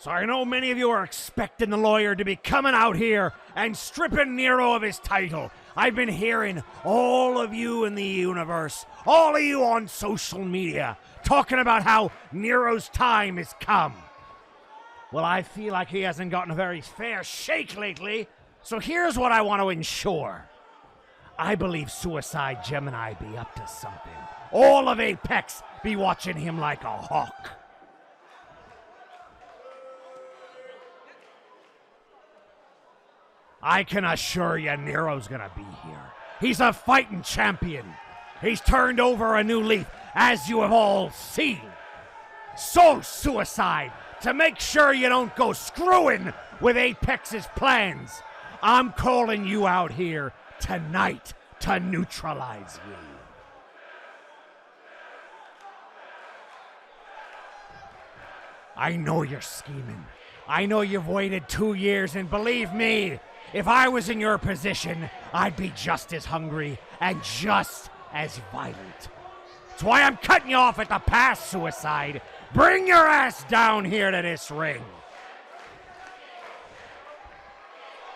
So I know many of you are expecting the lawyer to be coming out here and stripping Nero of his title. I've been hearing all of you in the universe, all of you on social media, talking about how Nero's time has come. Well, I feel like he hasn't gotten a very fair shake lately, so here's what I want to ensure. I believe Suicide Gemini be up to something. All of Apex be watching him like a hawk. I can assure you Nero's gonna be here. He's a fighting champion. He's turned over a new leaf, as you have all seen. So, Suicide, to make sure you don't go screwing with Apex's plans, I'm calling you out here tonight to neutralize you. I know you're scheming. I know you've waited 2 years, and believe me, if I was in your position, I'd be just as hungry and just as violent. That's why I'm cutting you off at the pass, Suicide. Bring your ass down here to this ring.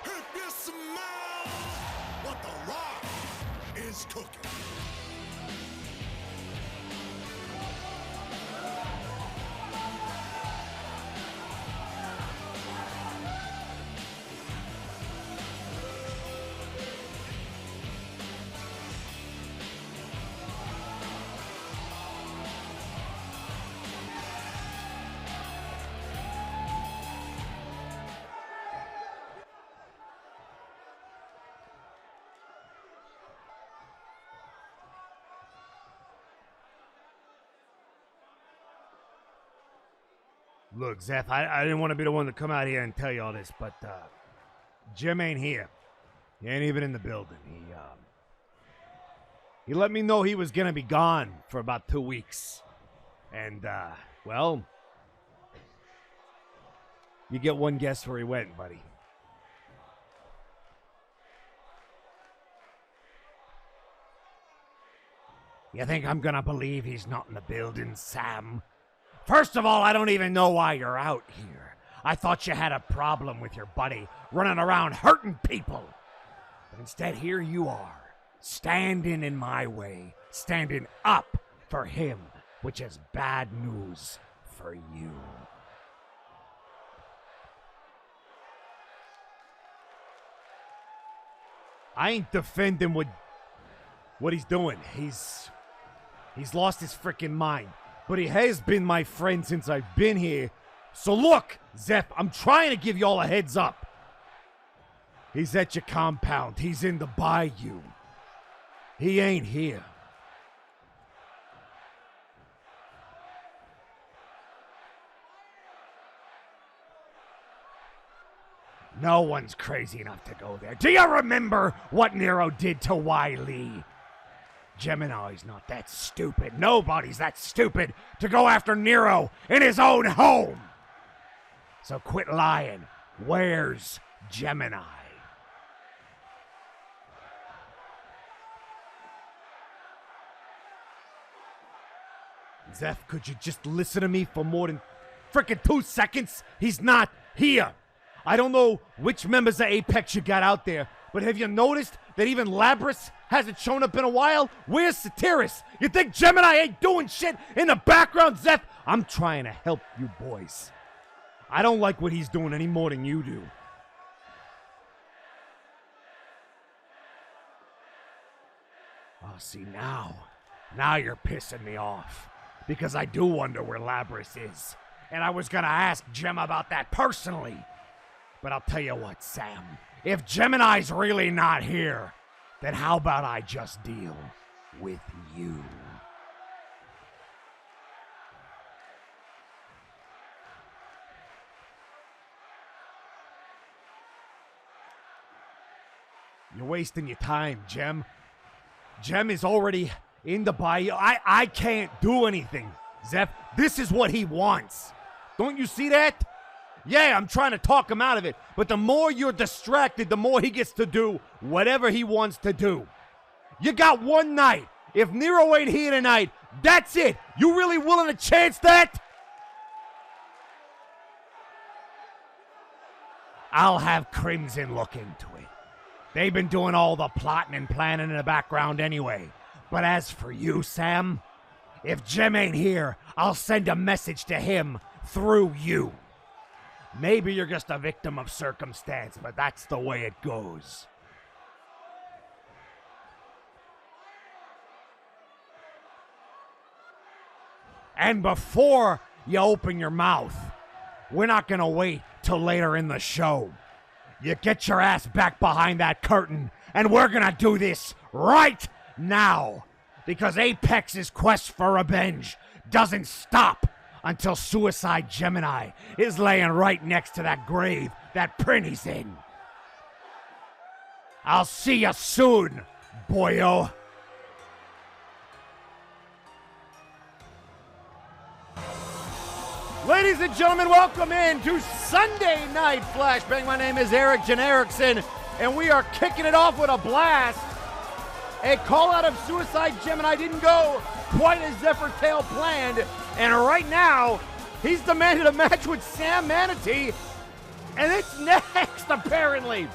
If you smell what the Rock is cooking. Look, Zeph, I didn't want to be the one to come out here and tell you all this, but Jim ain't here. He ain't even in the building. He let me know he was going to be gone for about 2 weeks. And, well, you get one guess where he went, buddy. You think I'm going to believe he's not in the building, Sam? First of all, I don't even know why you're out here. I thought you had a problem with your buddy running around hurting people. But instead, here you are, standing in my way, standing up for him, which is bad news for you. I ain't defending what he's doing. He's lost his freaking mind. But he has been my friend since I've been here. So look, Zeph, I'm trying to give y'all a heads up. He's at your compound. He's in the bayou. He ain't here. No one's crazy enough to go there. Do you remember what Nero did to Wiley? Gemini's not that stupid. Nobody's that stupid to go after Nero in his own home. So quit lying. Where's Gemini? Zeph, could you just listen to me for more than frickin' 2 seconds? He's not here. I don't know which members of Apex you got out there, but have you noticed that even Labris hasn't shown up in a while? Where's Satiris? You think Gemini ain't doing shit in the background, Zeph? I'm trying to help you boys. I don't like what he's doing any more than you do. Oh, see, now you're pissing me off. Because I do wonder where Labris is. And I was gonna ask Gem about that personally. But I'll tell you what, Sam. If Gemini's really not here, then how about I just deal with you? You're wasting your time, Gem. Gem is already in the bayou. I can't do anything, Zeph. This is what he wants. Don't you see that? Yeah, I'm trying to talk him out of it, but the more you're distracted, the more he gets to do whatever he wants to do. You got one night. If Nero ain't here tonight, that's it. You really willing to chance that? I'll have Crimson look into it. They've been doing all the plotting and planning in the background anyway. But as for you, Sam, if Jim ain't here, I'll send a message to him through you. Maybe you're just a victim of circumstance, but that's the way it goes. And before you open your mouth, we're not gonna wait till later in the show. You get your ass back behind that curtain, and we're gonna do this right now. Because Apex's quest for revenge doesn't stop until Suicide Gemini is laying right next to that grave that Prinny's in. I'll see you soon, boyo. Ladies and gentlemen, welcome in to Sunday Night Flashbang. My name is Eric Genericson, and we are kicking it off with a blast. A call out of Suicide Gemini didn't go quite as Zephyr Tail planned, and right now, he's demanded a match with Sam Manatee, and it's next, apparently.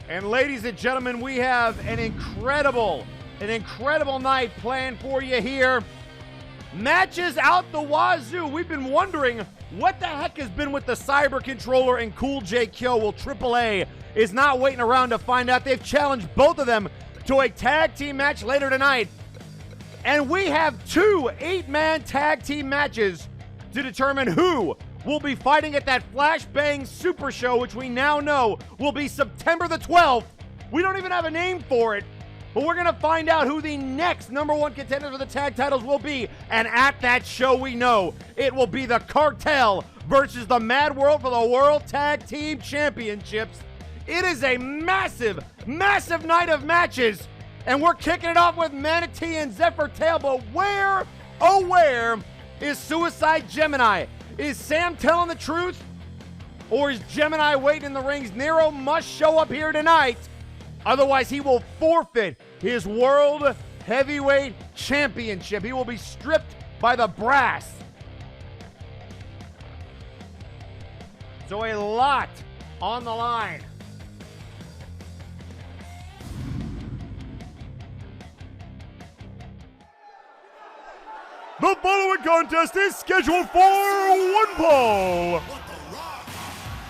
And ladies and gentlemen, we have an incredible night planned for you here. Matches out the wazoo. We've been wondering what the heck has been with the Cyber Controller and Cool J Kyo. Well, AAA is not waiting around to find out. They've challenged both of them to a tag team match later tonight. And we have two 8-man tag team matches to determine who will be fighting at that Flashbang Super Show, which we now know will be September the 12th. We don't even have a name for it, but we're going to find out who the next #1 contender for the tag titles will be. And at that show, we know it will be the Cartel versus the Mad World for the World Tag Team Championships. It is a massive, massive night of matches, and we're kicking it off with Manatee and Zephyr Tail. But where, oh where, is Suicide Gemini? Is Sam telling the truth? Or is Gemini waiting in the rings? Nero must show up here tonight. Otherwise, he will forfeit his World Heavyweight Championship. He will be stripped by the brass. So a lot on the line. The following contest is scheduled for one fall.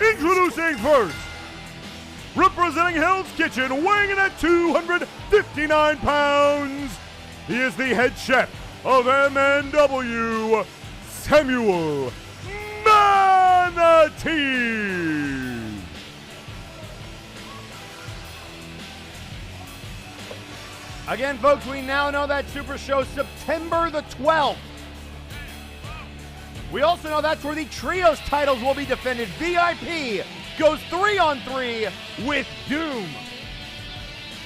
Introducing first, representing Hell's Kitchen, weighing in at 259 pounds, he is the head chef of MNW, Samuel Manatee. Again, folks, we now know that Super Show September the 12th. We also know that's where the Trios titles will be defended. VIP goes 3-on-3 with Doom.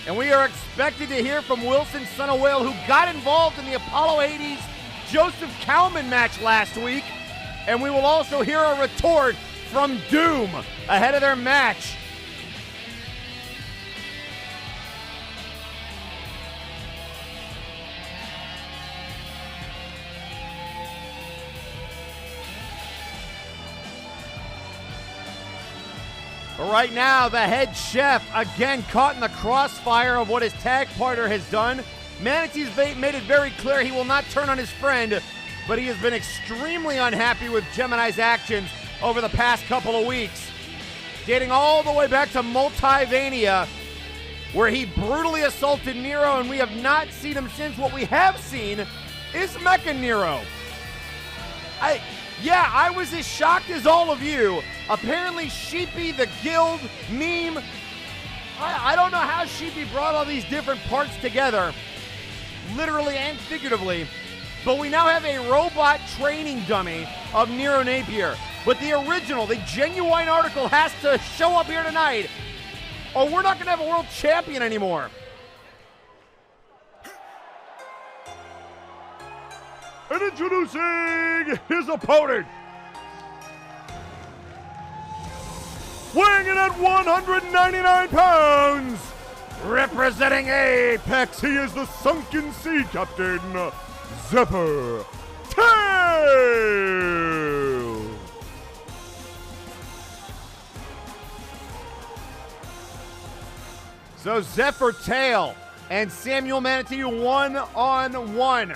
And we are expected to hear from Wilson, son of Whale, who got involved in the Apollo 80s Joseph Cowman match last week. And we will also hear a retort from Doom ahead of their match. But right now, the head chef, again caught in the crossfire of what his tag partner has done. Manatee's made it very clear he will not turn on his friend, but he has been extremely unhappy with Gemini's actions over the past couple of weeks. Dating all the way back to Multivania, where he brutally assaulted Nero, and we have not seen him since. What we have seen is Mecha Nero. I was as shocked as all of you. Apparently, Sheepy, the Guild meme, I don't know how Sheepy brought all these different parts together, literally and figuratively, but we now have a robot training dummy of Nero Napier. But the original, the genuine article has to show up here tonight, or we're not going to have a world champion anymore. And introducing his opponent, weighing in at 199 pounds, representing Apex, he is the Sunken Sea Captain, Zephyr Tail. So Zephyr Tail and Samuel Manatee one-on-one.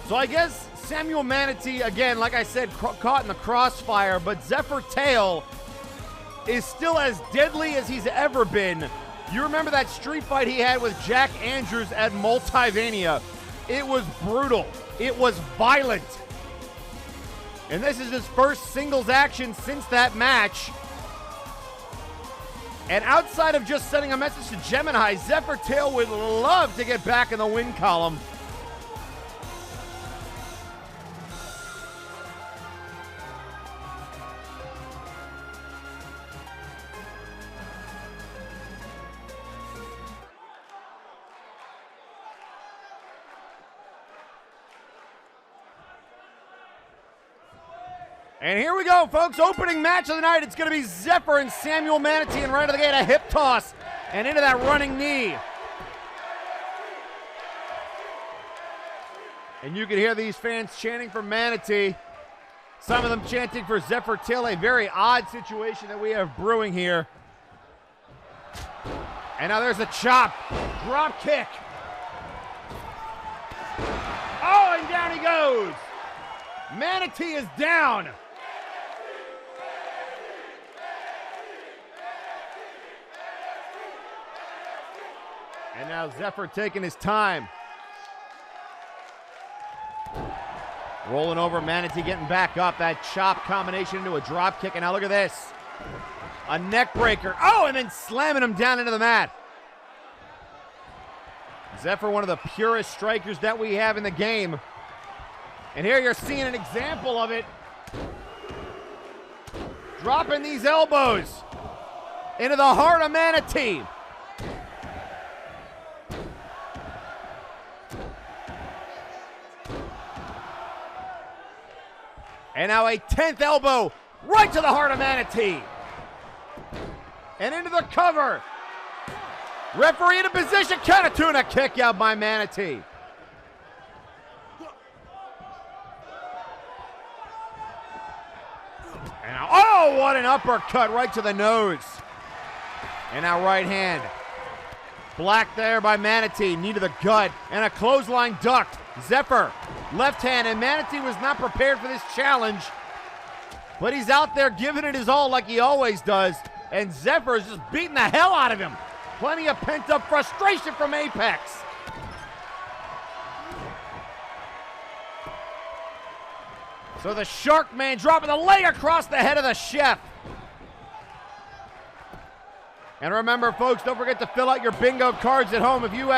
So I guess Samuel Manatee, again, like I said, caught in the crossfire, but Zephyr Tail is still as deadly as he's ever been. You remember that street fight he had with Jack Andrews at Multivania? It was brutal. It was violent. And this is his first singles action since that match. And outside of just sending a message to Gemini, Zephyr Tail would love to get back in the win column. And here we go, folks. Opening match of the night. It's going to be Zephyr and Samuel Manatee. And right out of the gate, a hip toss. And into that running knee. And you can hear these fans chanting for Manatee. Some of them chanting for Zephyr Tail. A very odd situation that we have brewing here. And now there's a chop. Drop kick. Oh, and down he goes. Manatee is down. And now Zephyr taking his time. Rolling over, Manatee getting back up. That chop combination into a drop kick. And now look at this. A neck breaker. Oh, and then slamming him down into the mat. Zephyr, one of the purest strikers that we have in the game. And here you're seeing an example of it. Dropping these elbows into the heart of Manatee. And now a 10th elbow right to the heart of Manatee. And into the cover. Referee in a position, count of two, and a kick out by Manatee. And now, oh, what an uppercut right to the nose. And now right hand. Black there by Manatee, knee to the gut, and a clothesline duck. Zephyr, left hand, and Manatee was not prepared for this challenge. But he's out there giving it his all like he always does. And Zephyr is just beating the hell out of him. Plenty of pent-up frustration from Apex. So the Shark Man dropping the leg across the head of the Chef. And remember, folks, don't forget to fill out your bingo cards at home. If you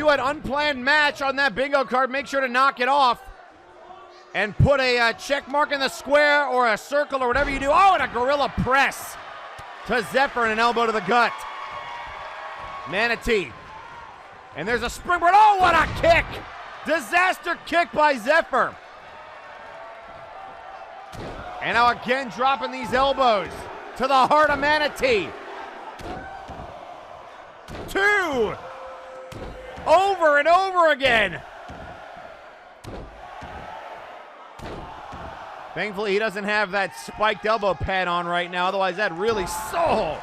had unplanned match on that bingo card, make sure to knock it off and put a check mark in the square or a circle or whatever you do. Oh, and a gorilla press to Zephyr and an elbow to the gut. Manatee. And there's a springboard. Oh, what a kick! Disaster kick by Zephyr. And now again dropping these elbows to the heart of Manatee. Two. Over and over again. Thankfully, he doesn't have that spiked elbow pad on right now. Otherwise, that'd really soul.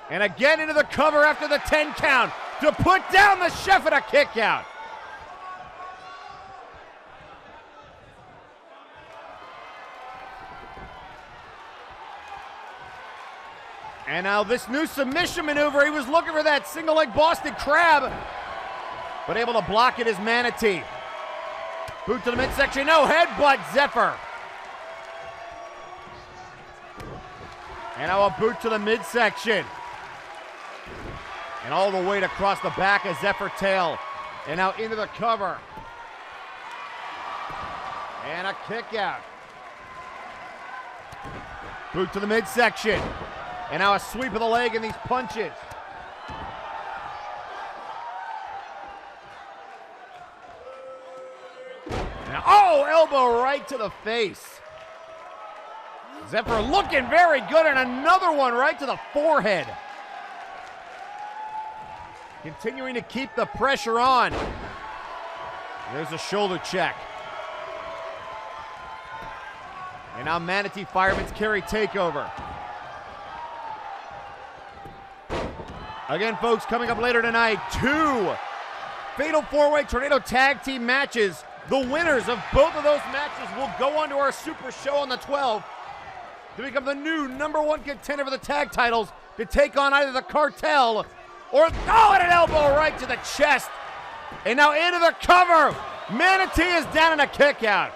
And again into the cover after the 10 count to put down the Chef at a kick out. And now this new submission maneuver, he was looking for that single leg Boston Crab, but able to block it is Manatee. Boot to the midsection, no, headbutt Zephyr. And now a boot to the midsection. And all the weight across the back of Zephyr Tail. And now into the cover. And a kick out. Boot to the midsection. And now a sweep of the leg and these punches. Now, oh, elbow right to the face. Zephyr looking very good, and another one right to the forehead. Continuing to keep the pressure on. There's a shoulder check. And now Manatee Fireman's carry takeover. Again, folks, coming up later tonight, 2 Fatal 4-Way Tornado Tag Team matches. The winners of both of those matches will go on to our Super Show on the 12th to become the new #1 contender for the tag titles to take on either the Cartel or, oh, and an elbow right to the chest. And now into the cover. Manatee is down in a kick out.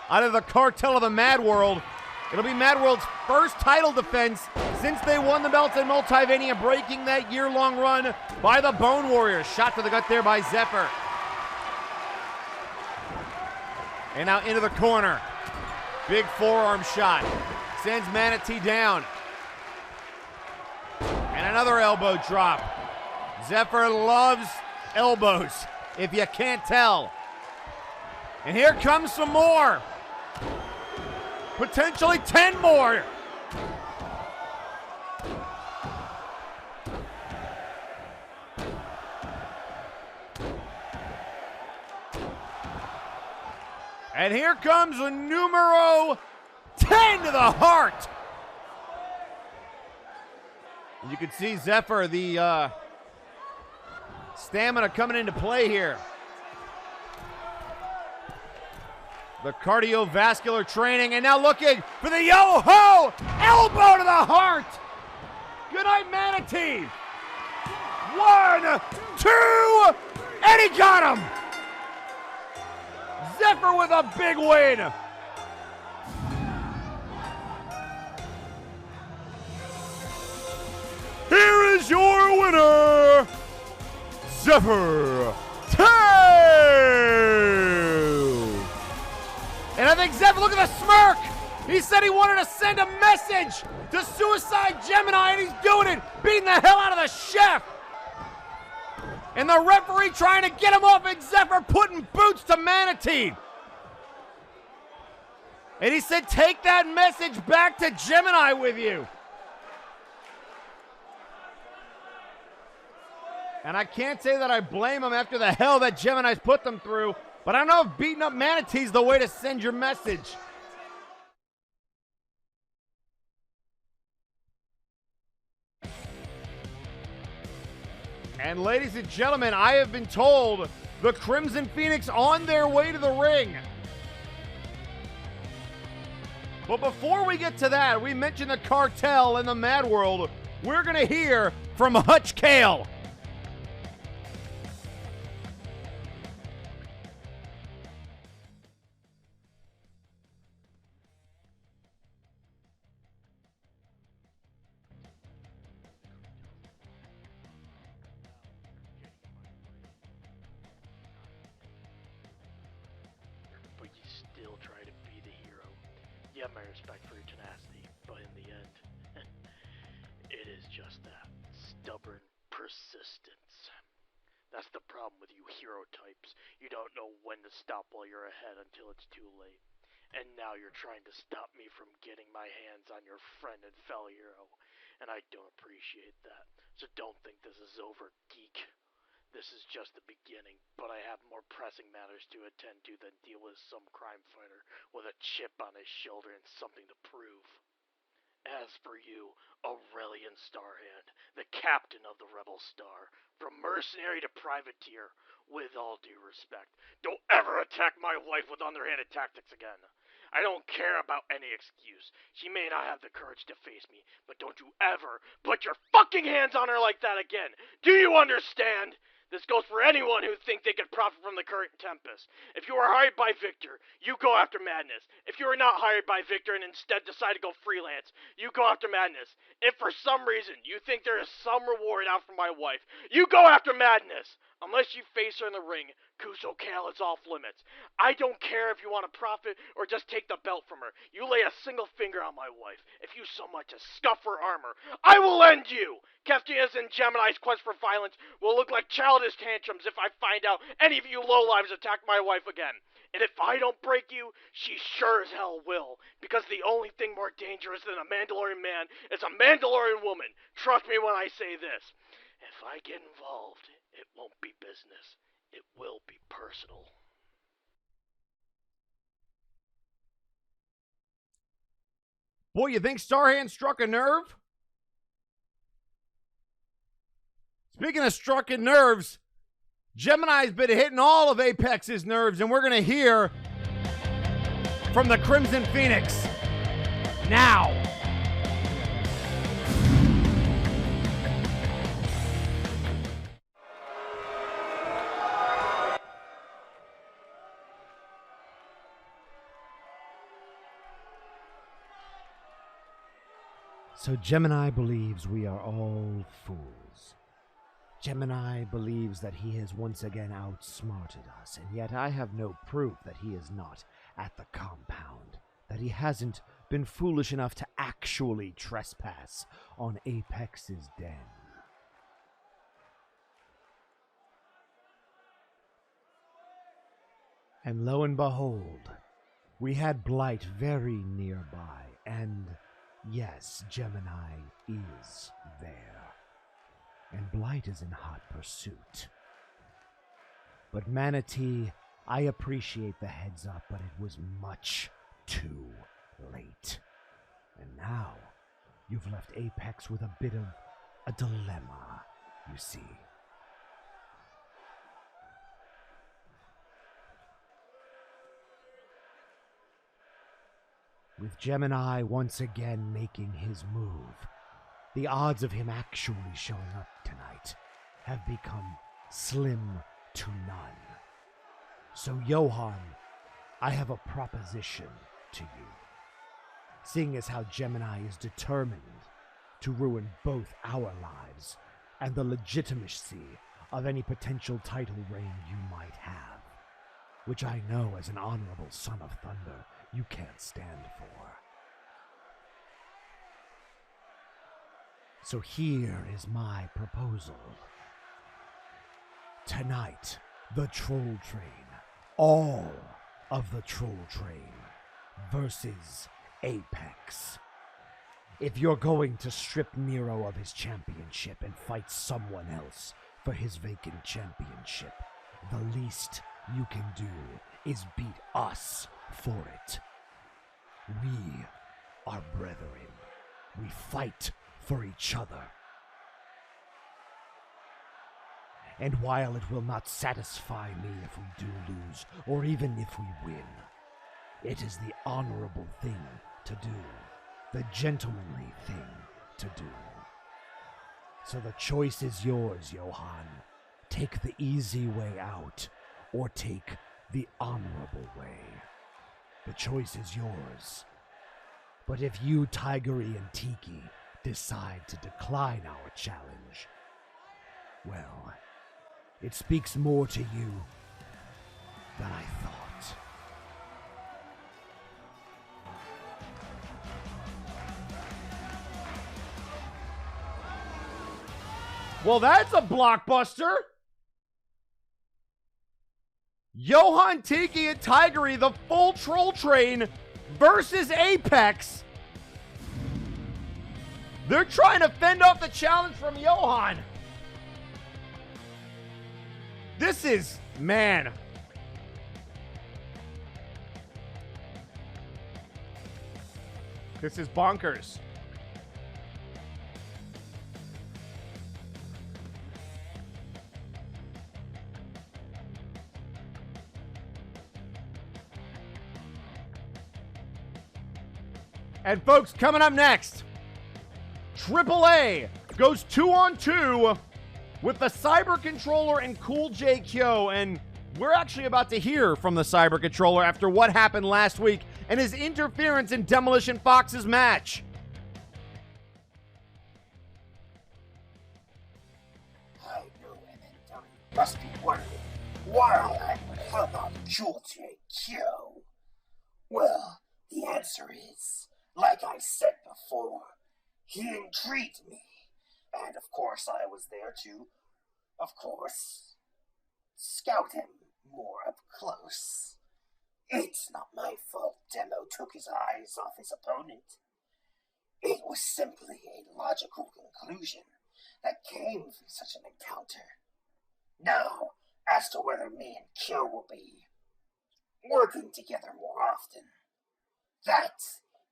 Out of the Cartel of the Mad World. It'll be Mad World's first title defense since they won the belts in Multivania, breaking that year-long run by the Bone Warriors. Shot to the gut there by Zephyr. And now into the corner. Big forearm shot. Sends Manatee down. And another elbow drop. Zephyr loves elbows, if you can't tell. And here comes some more. Potentially 10 more. And here comes a numero 10 to the heart. You can see Zephyr, the stamina coming into play here. The cardiovascular training, and now looking for the yo-ho! Elbow to the heart! Good night, Manatee! 1, 2, and he got him! Zephyr with a big win! Here is your winner, Zephyr 2! And I think Zephyr, look at the smirk! He said he wanted to send a message to Suicide Gemini, and he's doing it, beating the hell out of the chef! And the referee trying to get him off, and Zephyr putting boots to Manatee. And he said, take that message back to Gemini with you. And I can't say that I blame him after the hell that Gemini's put them through, but I don't know if beating up Manatee's the way to send your message. And ladies and gentlemen, I have been told the Crimson Phoenix on their way to the ring. But before we get to that, we mentioned the Cartel and the Mad World. We're going to hear from Hutch Kale. You have my respect for your tenacity, but in the end, it is just that. Stubborn persistence. That's the problem with you hero types. You don't know when to stop while you're ahead until it's too late. And now you're trying to stop me from getting my hands on your friend and fellow hero. And I don't appreciate that. So don't think this is over, geek. This is just the beginning, but I have more pressing matters to attend to than deal with some crime fighter with a chip on his shoulder and something to prove. As for you, Aurelian Starhand, the captain of the Rebel Star, from mercenary to privateer, with all due respect, don't ever attack my wife with underhanded tactics again. I don't care about any excuse. She may not have the courage to face me, but don't you ever put your fucking hands on her like that again. Do you understand? This goes for anyone who think they could profit from the current tempest. If you are hired by Victor, you go after Madness. If you are not hired by Victor and instead decide to go freelance, you go after Madness. If for some reason you think there is some reward out for my wife, you go after Madness. Unless you face her in the ring, Kuso Kale is off limits. I don't care if you want to profit or just take the belt from her. You lay a single finger on my wife. If you so much as scuff her armor, I will end you! Keftia's and Gemini's quest for violence will look like childish tantrums if I find out any of you lowlives attack my wife again. And if I don't break you, she sure as hell will. Because the only thing more dangerous than a Mandalorian man is a Mandalorian woman. Trust me when I say this. If I get involved, it won't be business. It will be personal. Boy, you think Starhand struck a nerve? Speaking of striking nerves, Gemini's been hitting all of Apex's nerves, and we're going to hear from the Crimson Phoenix now. So Gemini believes we are all fools. Gemini believes that he has once again outsmarted us, and yet I have no proof that he is not at the compound, that he hasn't been foolish enough to actually trespass on Apex's den. And lo and behold, we had Blight very nearby, and yes, Gemini is there. And Blight is in hot pursuit. But Manatee, I appreciate the heads up, but it was much too late. And now, you've left Apex with a bit of a dilemma, you see. With Gemini once again making his move, the odds of him actually showing up tonight have become slim to none. So, Johan, I have a proposition to you. Seeing as how Gemini is determined to ruin both our lives and the legitimacy of any potential title reign you might have, which I know as an honorable son of thunder you can't stand for. So here is my proposal. Tonight, the Troll Train, all of the Troll Train, versus Apex. If you're going to strip Nero of his championship and fight someone else for his vacant championship, the least you can do is beat us for it. We are brethren. We fight for each other. And while it will not satisfy me if we do lose, or even if we win, it is the honorable thing to do, the gentlemanly thing to do. So the choice is yours, Johan. Take the easy way out, or take the honorable way. The choice is yours. But if you, Tigery and Tiki, decide to decline our challenge, well, it speaks more to you than I thought. Well, that's a blockbuster. Johan, Tiki, and Tigery, the full Troll Train versus Apex. They're trying to fend off the challenge from Johan. This is, man. This is bonkers. And folks, coming up next, AAA goes 2-on-2 with the Cyber Controller and Cool J Kyo, and we're actually about to hear from the Cyber Controller after what happened last week and his interference in Demolition Fox's match. I know MNW must be wondering why I would help out Cool J Kyo. Well, the answer is, like I said before, he intrigued me. And of course I was there to, scout him more up close. It's not my fault Demo took his eyes off his opponent. It was simply a logical conclusion that came from such an encounter. Now, as to whether me and Kyo will be working together more often, that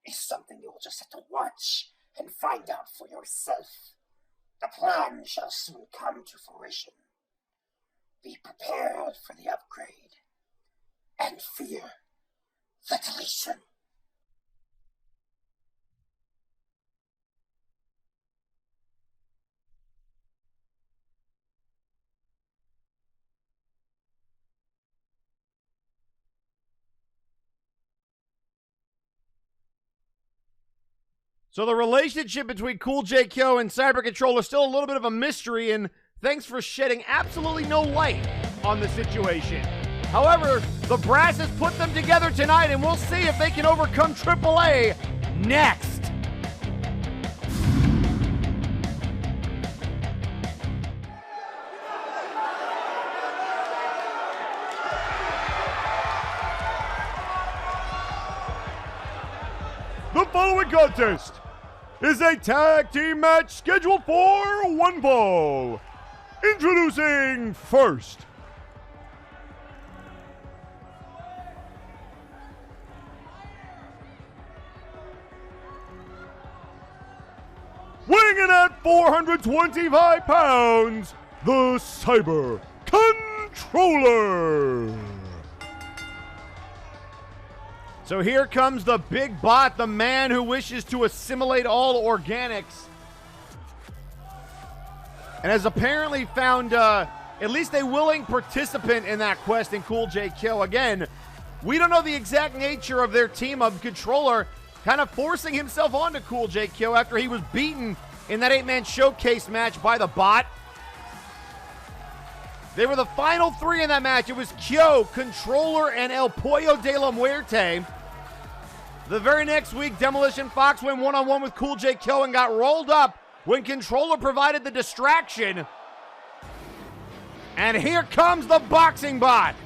is something you'll just have to watch and find out for yourself. The plan shall soon come to fruition. Be prepared for the upgrade, and fear the deletion. So the relationship between Cool J Kyo and Cyber Control is still a little bit of a mystery, and thanks for shedding absolutely no light on the situation. However, the brass has put them together tonight, and we'll see if they can overcome AAA next. The following contest is a tag team match scheduled for one fall. Introducing first, weighing in at 425 pounds, the Cyber Controller. So here comes the big bot, the man who wishes to assimilate all organics, and has apparently found at least a willing participant in that quest in Cool J Kyo. Again, we don't know the exact nature of their team of Controller kind of forcing himself onto Cool J Kyo after he was beaten in that 8-man showcase match by the bot. They were the final three in that match. It was Kyo, Controller, and El Pollo de la Muerte. The very next week, Demolition Fox went one-on-one with Cool J Kyo and got rolled up when Controller provided the distraction. And here comes the boxing bot.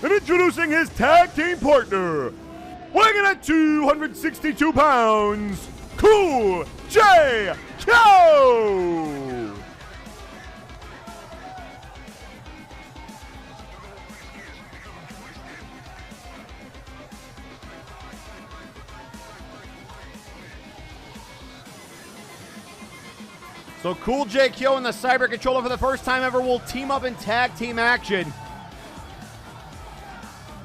And introducing his tag team partner, weighing in at 262 pounds, Cool J Kyo! So Cool J Kyo and the Cyber Controller for the first time ever will team up in tag team action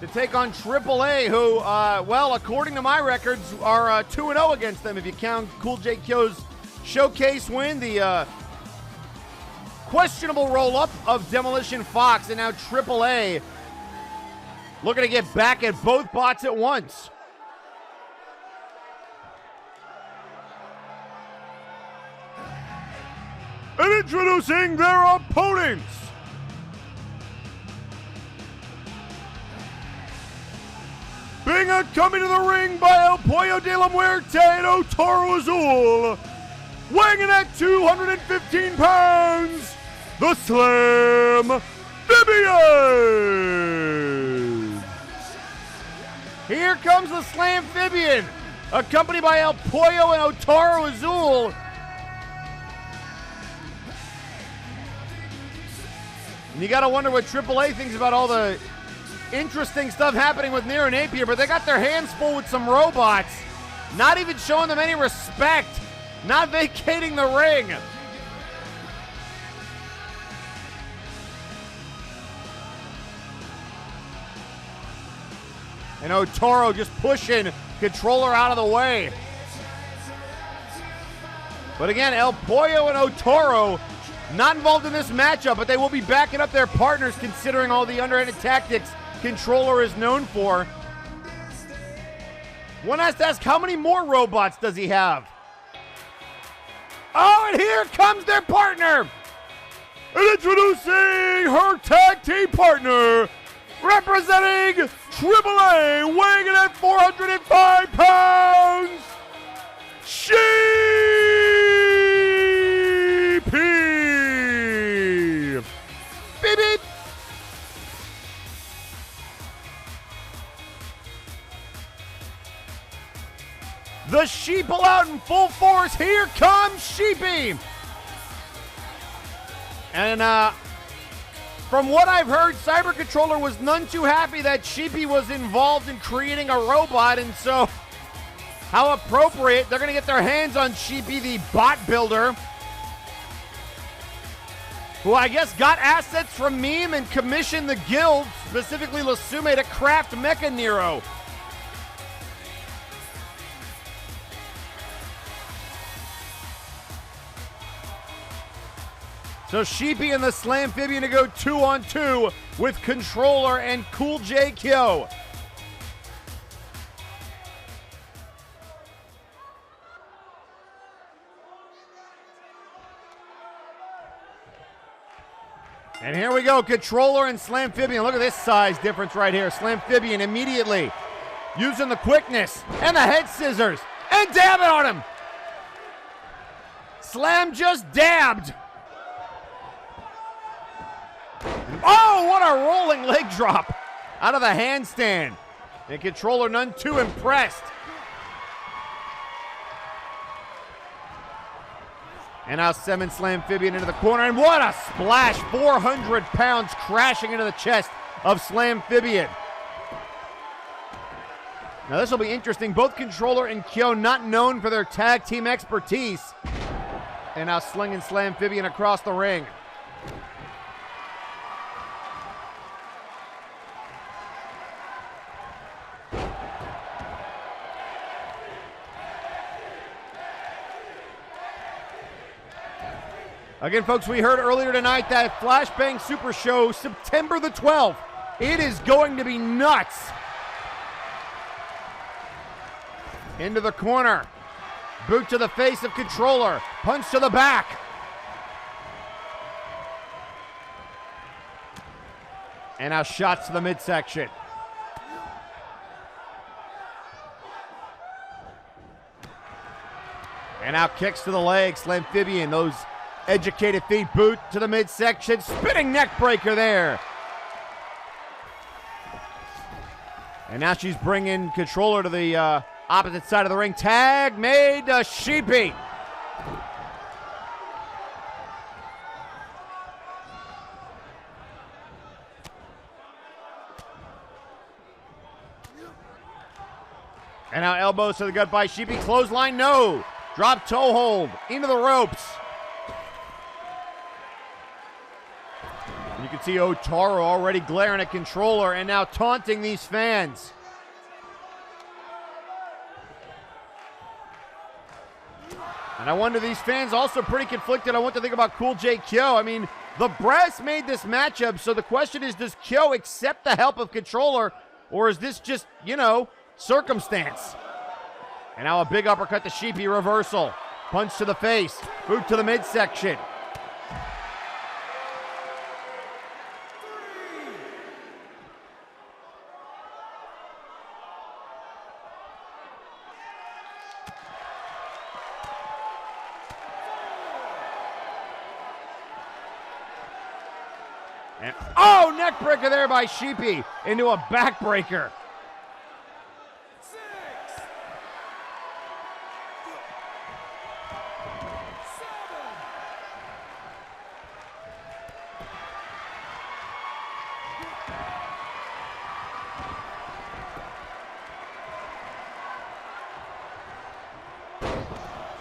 to take on AAA, who, well, according to my records, are 2-0 against them if you count Cool J Kyo's showcase win, the questionable roll-up of Demolition Fox, and now AAA looking to get back at both bots at once. And introducing their opponents, being coming to the ring by El Pollo de la Muerte and Otaro Azul, weighing in at 215 pounds, the Slam Amphibian. Here comes the Slam Amphibian, accompanied by El Pollo and Otaro Azul. And you gotta wonder what AAA thinks about all the interesting stuff happening with Nero Napier, but they got their hands full with some robots, not even showing them any respect, not vacating the ring. And Otaro just pushing Controller out of the way. But again, El Pollo and Otaro not involved in this matchup, but they will be backing up their partners considering all the underhanded tactics Controller is known for. One has to ask, how many more robots does he have? Oh, and here comes their partner! And introducing her tag team partner, representing AAA, weighing in at 405 pounds, GP! Beep, beep. sheeple out in full force. Here comes Sheepy. And from what I've heard, Cyber Controller was none too happy that Sheepy was involved in creating a robot, and so how appropriate. They're going to get their hands on Sheepy, the bot builder, who I guess got assets from Meme and commissioned the guild, specifically Lasume, to craft Mecha Nero. So Sheepy and the Slamphibian to go 2-on-2 with Controller and Cool J Kyo. And here we go, Controller and Slamphibian. Look at this size difference right here. Slamphibian immediately using the quickness and the head scissors and dabbing on him. Slam just dabbed. Oh, what a rolling leg drop out of the handstand. And Controller none too impressed. And now Semin Slamphibian into the corner, and what a splash! 400 pounds crashing into the chest of Slamphibian. Now this will be interesting. Both Controller and Kyo not known for their tag team expertise. And now slinging Slamphibian across the ring. Again, folks, we heard earlier tonight that Flashbang Super Show, September the 12th. It is going to be nuts. Into the corner. Boot to the face of Controller. Punch to the back. And now shots to the midsection. And now kicks to the leg. Slamphibian, those educated feet, boot to the midsection. Spinning neck breaker there. And now she's bringing Controller to the opposite side of the ring. Tag made to Sheepy. And now elbows to the gut by Sheepy. Clothesline, no. Drop toe hold into the ropes. You can see Otaro already glaring at Controller and now taunting these fans. And I wonder, these fans also pretty conflicted on what to think about Cool J Kyo. I mean, the brass made this matchup, so the question is, does Kyo accept the help of Controller, or is this just, you know, circumstance? And now a big uppercut to Sheepy, reversal. Punch to the face, boot to the midsection. And, oh, neck breaker there by Sheepy into a backbreaker.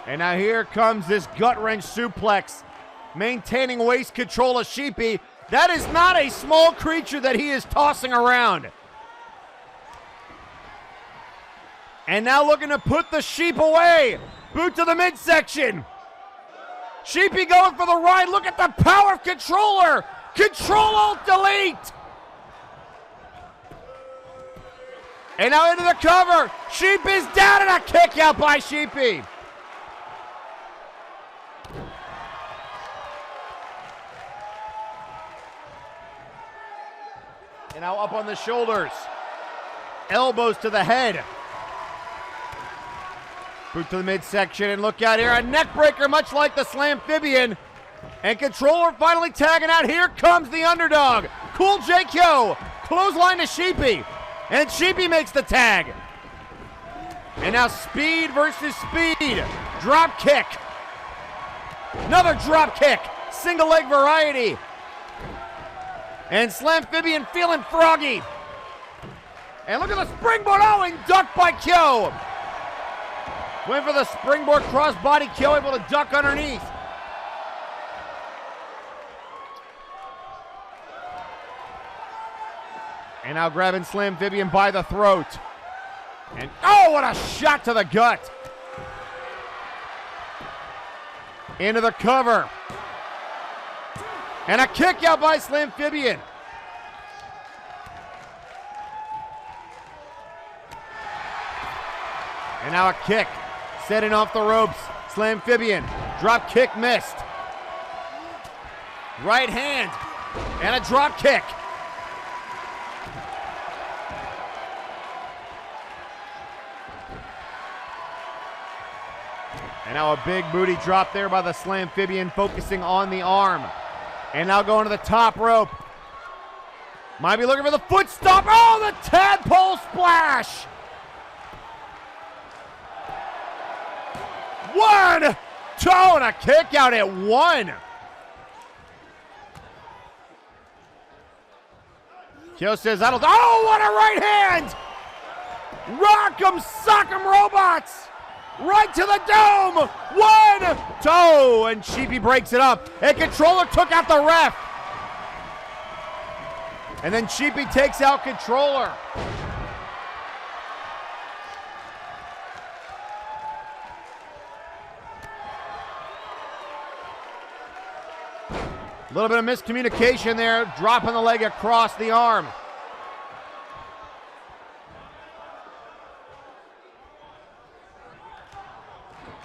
And now here comes this gut-wrench suplex. Maintaining waist control of Sheepy. That is not a small creature that he is tossing around. And now looking to put the sheep away. Boot to the midsection. Sheepy going for the ride. Look at the power of Controller. Control-Alt-Delete. And now into the cover. Sheep is down and a kick out by Sheepy. And now up on the shoulders. Elbows to the head. Boot to the midsection, and look out here. A neck breaker, much like the Slamphibian. And Controller finally tagging out. Here comes the underdog. Cool J Kyo. Clothesline to Sheepy. And Sheepy makes the tag. And now speed versus speed. Drop kick. Another drop kick. Single leg variety. And Slamphibian feeling froggy. And look at the springboard. Oh, and ducked by Kyo. Went for the springboard crossbody. Kyo able to duck underneath. And now grabbing Slamphibian by the throat. And oh, what a shot to the gut. Into the cover. And a kick out by Slamphibian. And now a kick. Setting off the ropes. Slamphibian. Drop kick missed. Right hand. And a drop kick. And now a big booty drop there by the Slamphibian, focusing on the arm. And now going to the top rope. Might be looking for the foot stomp. Oh, the tadpole splash! 1, 2, and a kick out at 1. Kyo says, I don't. Oh, what a right hand! Rock'em sock'em robots! Right to the dome! 1, 2, and Sheepy breaks it up. And Controller took out the ref. And then Sheepy takes out Controller. A little bit of miscommunication there, dropping the leg across the arm.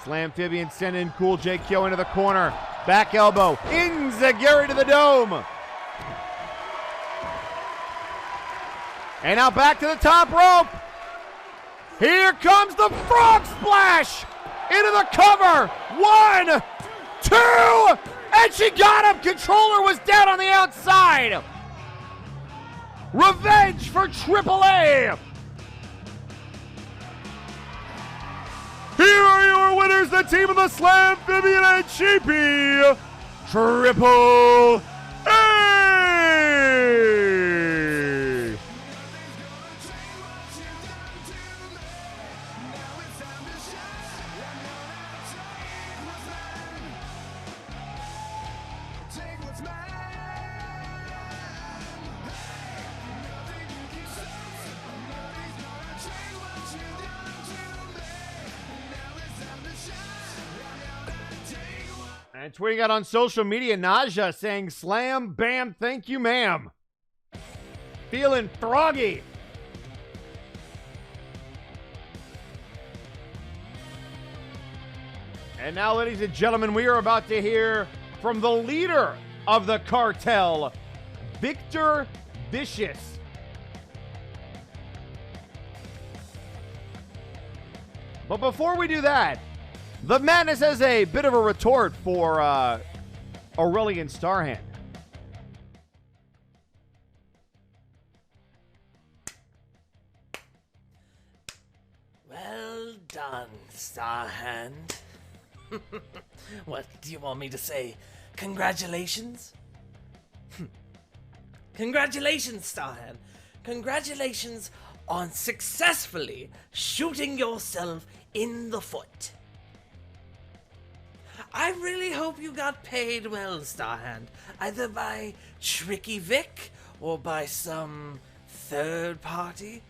Slamphibian sending Cool J Kyo into the corner. Back elbow. Inzaguri to the dome. And now back to the top rope. Here comes the frog splash. Into the cover. 1, 2. And she got him. Controller was down on the outside. Revenge for AAA. Here are your winners, the team of the Slamphibian and Sheepy, Triple A! And tweeting out on social media, Naja saying, slam, bam, thank you, ma'am. Feeling froggy. And now, ladies and gentlemen, we are about to hear from the leader of the cartel, Victor Vicious. But before we do that, the Madness has a bit of a retort for Aurelian Starhand. Well done, Starhand. What do you want me to say? Congratulations? Congratulations, Starhand. Congratulations on successfully shooting yourself in the foot. I really hope you got paid well, Starhand, either by Tricky Vic or by some third party.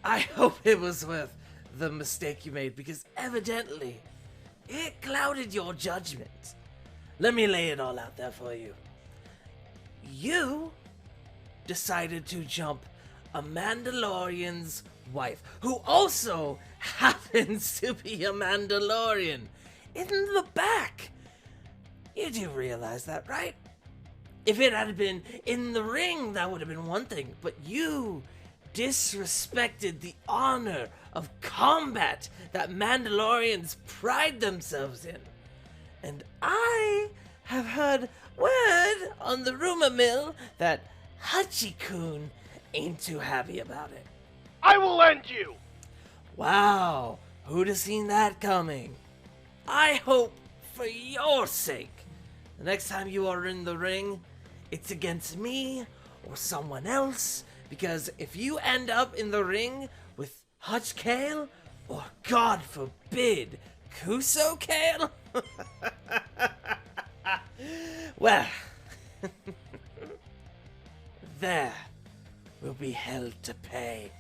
I hope it was worth the mistake you made, because evidently it clouded your judgment. Let me lay it all out there for you. You decided to jump a Mandalorian's wife, who also happens to be a Mandalorian, in the back. You do realize that, right? If it had been in the ring, that would have been one thing, but you disrespected the honor of combat that Mandalorians pride themselves in. And I have heard word on the rumor mill that Hachi-kun ain't too happy about it. I will end you! Wow, Who'd have seen that coming? I hope, for your sake, the next time you are in the ring, it's against me or someone else, because if you end up in the ring with Hutch Kale, or God forbid, Kuso Kale, well, there will be hell to pay.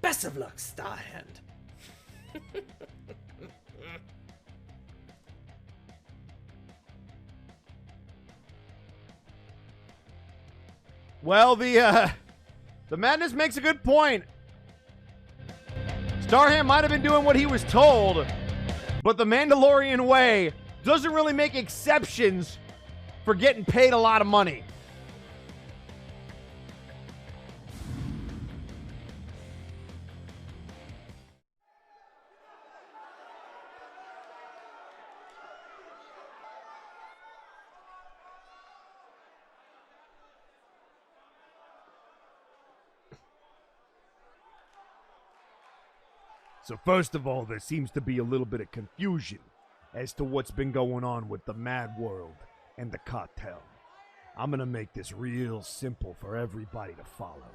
Best of luck, Starhand. Well, the Madness makes a good point. Starhand might have been doing what he was told, but the Mandalorian way doesn't really make exceptions for getting paid a lot of money. So first of all, there seems to be a little bit of confusion as to what's been going on with the Mad World and the cartel. I'm gonna make this real simple for everybody to follow.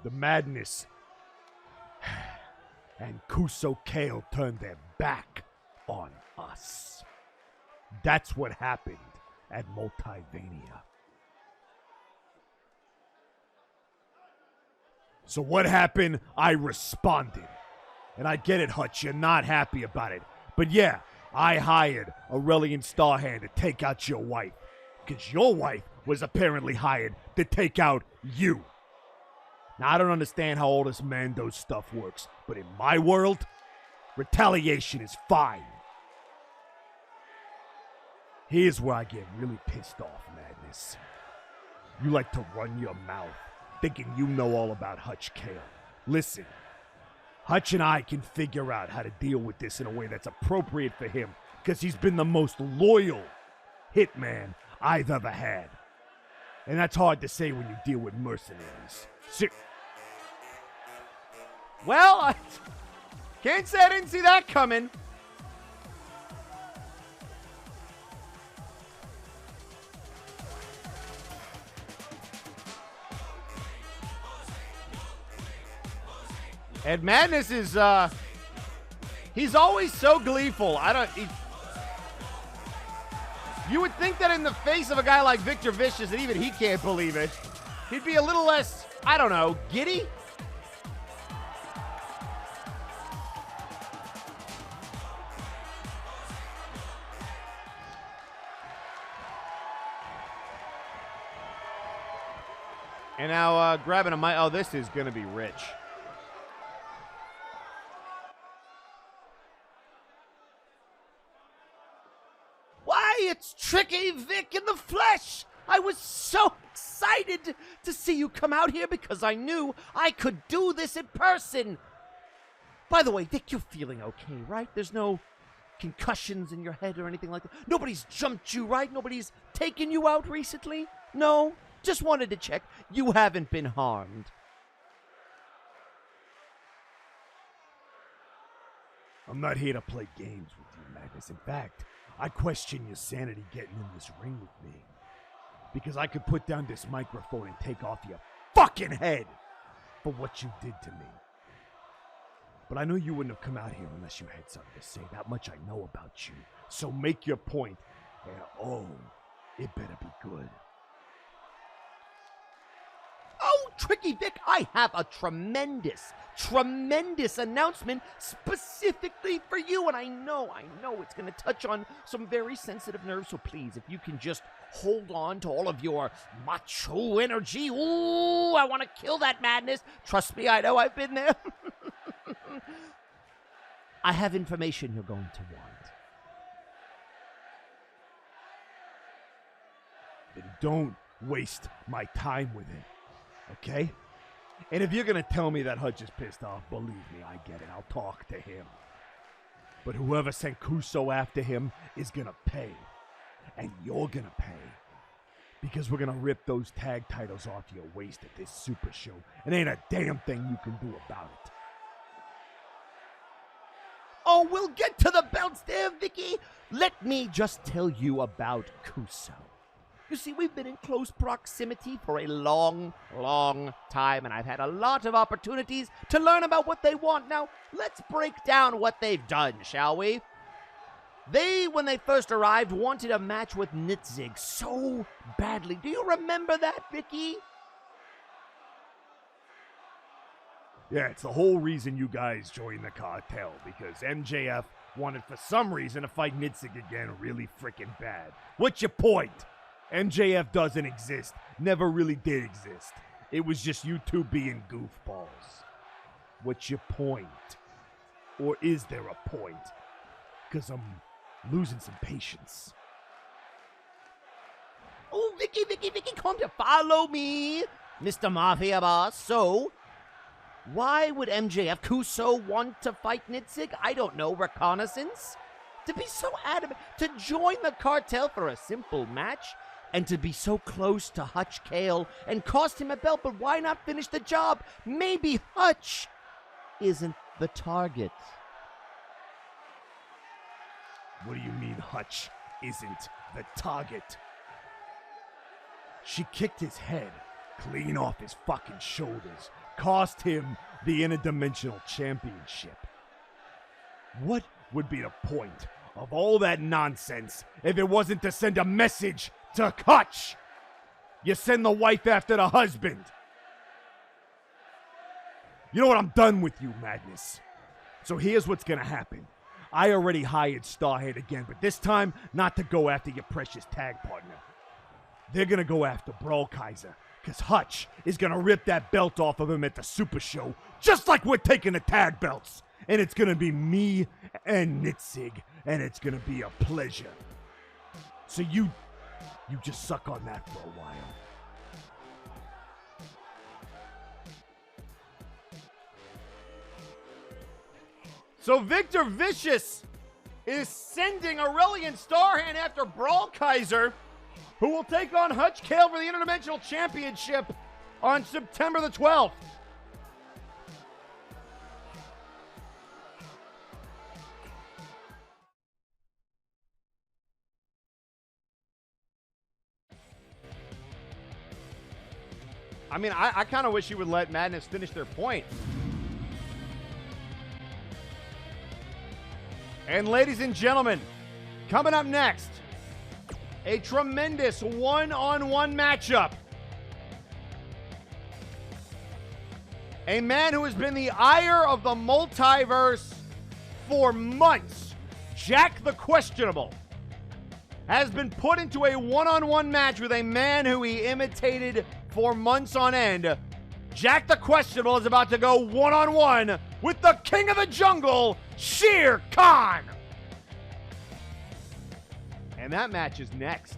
The Madness and Kuso Kale turned their back on us. That's what happened at Multivania. So what happened? I responded. And I get it, Hutch, you're not happy about it. But yeah, I hired Aurelian Starhand to take out your wife. Because your wife was apparently hired to take out you. Now, I don't understand how all this Mando stuff works, but in my world, retaliation is fine. Here's where I get really pissed off, Madness. You like to run your mouth, thinking you know all about Hutch Kale. Listen. Hutch and I can figure out how to deal with this in a way that's appropriate for him, because he's been the most loyal hitman I've ever had. And that's hard to say when you deal with mercenaries. Well, I can't say I didn't see that coming. And Madness is, he's always so gleeful. You would think that in the face of a guy like Victor Vicious, that even he can't believe it, he'd be a little less, I don't know, giddy? And now grabbing a mic. Oh, this is going to be rich. It's Tricky Vic in the flesh! I was so excited to see you come out here because I knew I could do this in person. By the way, Vic, you're feeling okay, right? There's no concussions in your head or anything like that. Nobody's jumped you, right? Nobody's taken you out recently? No? Just wanted to check. You haven't been harmed. I'm not here to play games with you, Magnus. In fact, I question your sanity getting in this ring with me. Because I could put down this microphone and take off your fucking head for what you did to me. But I know you wouldn't have come out here unless you had something to say. That much I know about you. So make your point, and oh, it better be good. Oh, Tricky Vic, I have a tremendous announcement specifically for you. And I know it's going to touch on some very sensitive nerves. So please, if you can just hold on to all of your macho energy. Ooh, I want to kill that madness. Trust me, I know I've been there. I have information you're going to want. Then don't waste my time with it. Okay? And if you're going to tell me that Hutch is pissed off, believe me, I get it. I'll talk to him. But whoever sent Kuso after him is going to pay. And you're going to pay. Because we're going to rip those tag titles off your waist at this super show. And ain't a damn thing you can do about it. Oh, we'll get to the belts there, Vicky. Let me just tell you about Kuso. You see, we've been in close proximity for a long, long time, and I've had a lot of opportunities to learn about what they want. Now, let's break down what they've done, shall we? They, when they first arrived, wanted a match with Nitzig so badly. Do you remember that, Vicky? Yeah, it's the whole reason you guys joined the cartel, because MJF wanted for some reason to fight Nitzig again really freaking bad. What's your point? MJF doesn't exist. Never really did exist. It was just you two being goofballs. What's your point? Or is there a point? Because I'm losing some patience. Oh, Vicky, come to follow me, Mr. Mafia Boss. So, why would MJF Kuso want to fight Nitzig? I don't know, reconnaissance? To be so adamant, to join the cartel for a simple match, and to be so close to Hutch Kale and cost him a belt, but why not finish the job? Maybe Hutch isn't the target. What do you mean Hutch isn't the target? She kicked his head clean off his fucking shoulders, cost him the Interdimensional Championship. What would be the point of all that nonsense if it wasn't to send a message to Hutch? You send the wife after the husband. You know what? I'm done with you, Madness. So here's what's gonna happen. I already hired Starhand again, but this time not to go after your precious tag partner. They're gonna go after Brawl Kaiser, because Hutch is gonna rip that belt off of him at the Super Show, just like we're taking the tag belts. And it's gonna be me and Nitzig, and it's gonna be a pleasure. So you just suck on that for a while. So Victor Vicious is sending Aurelian Starhand after Brawl Kaiser, who will take on Hutch Kale for the Interdimensional Championship on September the 12th. I mean, I kind of wish you would let Madness finish their point. And ladies and gentlemen, coming up next, a tremendous one-on-one matchup. A man who has been the ire of the multiverse for months, Jack the Questionable, has been put into a one-on-one match with a man who he imitated for months on end. Jack the Questionable is about to go one-on-one with the King of the Jungle, Sher Khan. And that match is next.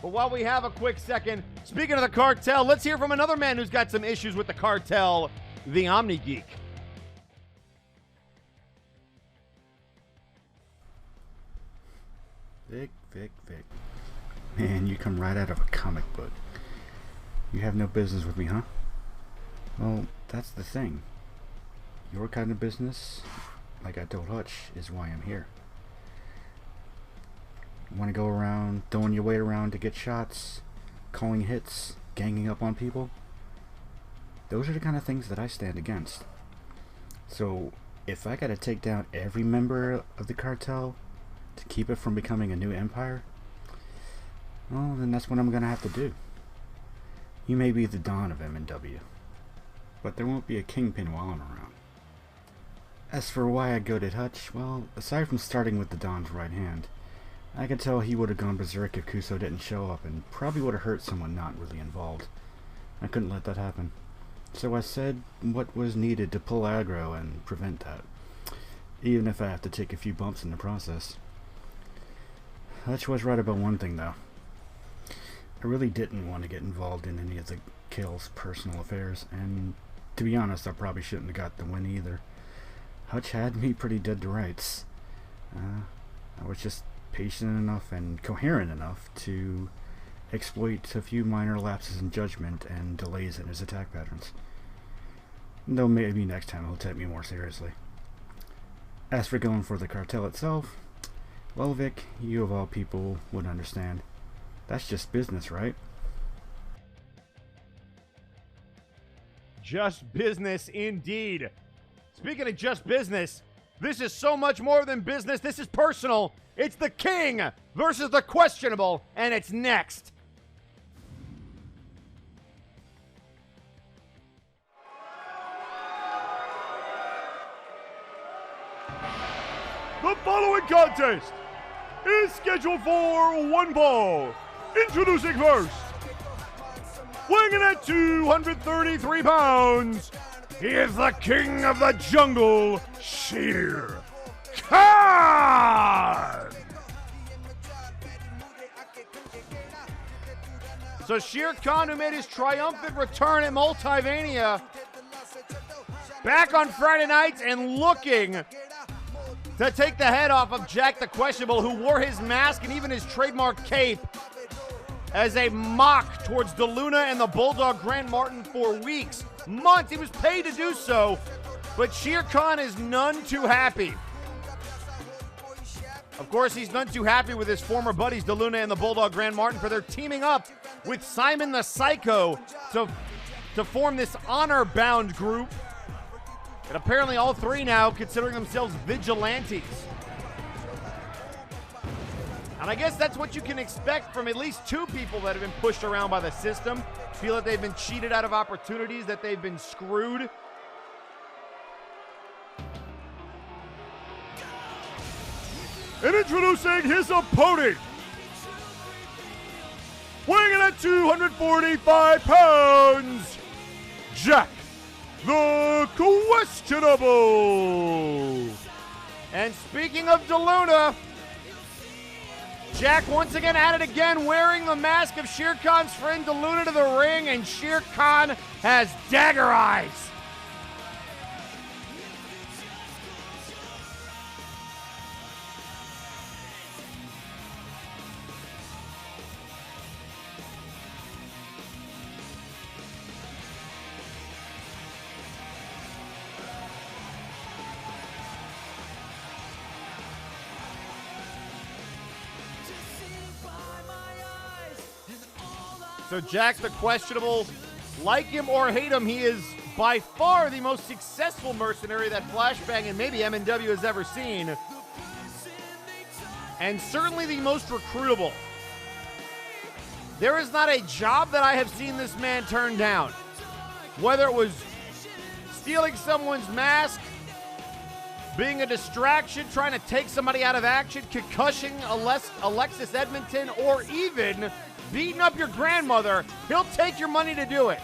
But while we have a quick second, speaking of the cartel, let's hear from another man who's got some issues with the cartel, the Omni Geek. Vic. Man, you come right out of a comic book. You have no business with me, huh? Well, that's the thing. Your kind of business, like I told Hutch, is why I'm here. Want to go around throwing your weight around to get shots, calling hits, ganging up on people? Those are the kind of things that I stand against. So, if I gotta take down every member of the cartel to keep it from becoming a new empire, well, then that's what I'm gonna have to do. You may be the Don of MNW, but there won't be a kingpin while I'm around. As for why I goaded Hutch, well, aside from starting with the Don's right hand, I could tell he would have gone berserk if Kuso didn't show up and probably would have hurt someone not really involved. I couldn't let that happen. So I said what was needed to pull aggro and prevent that, even if I have to take a few bumps in the process. Hutch was right about one thing, though. I really didn't want to get involved in any of the Kale's personal affairs, and to be honest, I probably shouldn't have got the win either. Hutch had me pretty dead to rights. I was just patient enough and coherent enough to exploit a few minor lapses in judgment and delays in his attack patterns. Though maybe next time he'll take me more seriously. As for going for the cartel itself, well, Vic, you of all people would understand. That's just business, right? Just business indeed. Speaking of just business, this is so much more than business. This is personal. It's the king versus the questionable, and it's next. The following contest is scheduled for one ball. Introducing first, weighing in at 233 pounds, he is the king of the jungle, Sher. So Sher Khan, who made his triumphant return at Multivania, back on Friday nights and looking to take the head off of Jack the Questionable, who wore his mask and even his trademark cape as a mock towards DeLuna and the Bulldog Grant Martin for weeks, months. He was paid to do so, but Sher Khan is none too happy. Of course, he's none too happy with his former buddies DeLuna and the Bulldog Grant Martin for their teaming up with Simon the Psycho to form this Honorbound group. And apparently all three now considering themselves vigilantes. And I guess that's what you can expect from at least two people that have been pushed around by the system. Feel that they've been cheated out of opportunities, that they've been screwed. And introducing his opponent, weighing in at 245 pounds, Jack the Questionable. And speaking of DeLuna, Jack once again at it again, wearing the mask of Sher Khan's friend DeLuna to the ring, and Sher Khan has dagger eyes. So Jack the Questionable, like him or hate him, he is by far the most successful mercenary that Flashbang and maybe M&W has ever seen. And certainly the most recruitable. There is not a job that I have seen this man turn down. Whether it was stealing someone's mask, being a distraction, trying to take somebody out of action, concussion Alexis Edmonton, or even beating up your grandmother, he'll take your money to do it.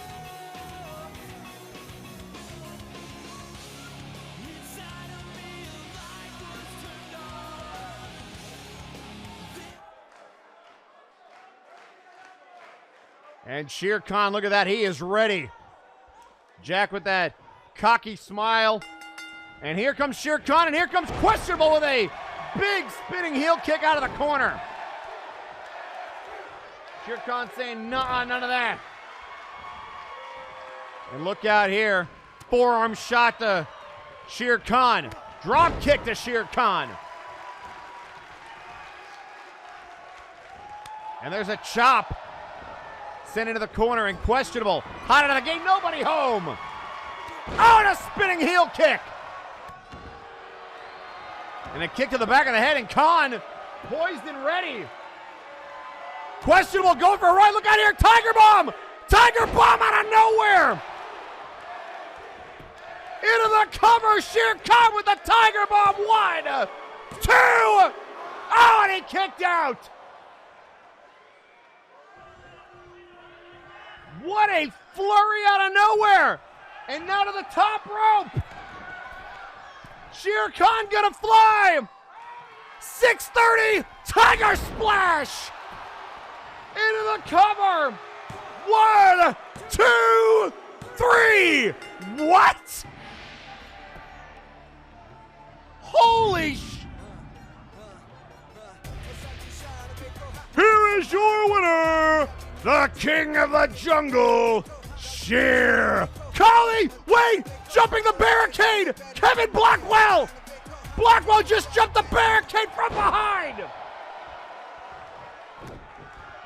And Sher Khan, look at that, he is ready. Jack with that cocky smile. And here comes Sher Khan, and here comes Questionable with a big spinning heel kick out of the corner. Sher Khan saying, nah, none of that. And look out here. Forearm shot to Sher Khan. Drop kick to Sher Khan. And there's a chop. Sent into the corner and Questionable. Hot out of the gate, nobody home. Oh, and a spinning heel kick. And a kick to the back of the head, and Khan poised and ready. Questionable going for a ride. Look out here. Tiger Bomb. Tiger Bomb out of nowhere. Into the cover. Sher Khan with the Tiger Bomb. 1, 2. Oh, and he kicked out. What a flurry out of nowhere. And now to the top rope. Sher Khan gonna fly. 630. Tiger Splash. Into the cover. 1, 2, 3. What? Holy Here is your winner, the king of the jungle, Sher Collie! Wait! Jumping the barricade! Kevin Blackwell! Blackwell just jumped the barricade from behind!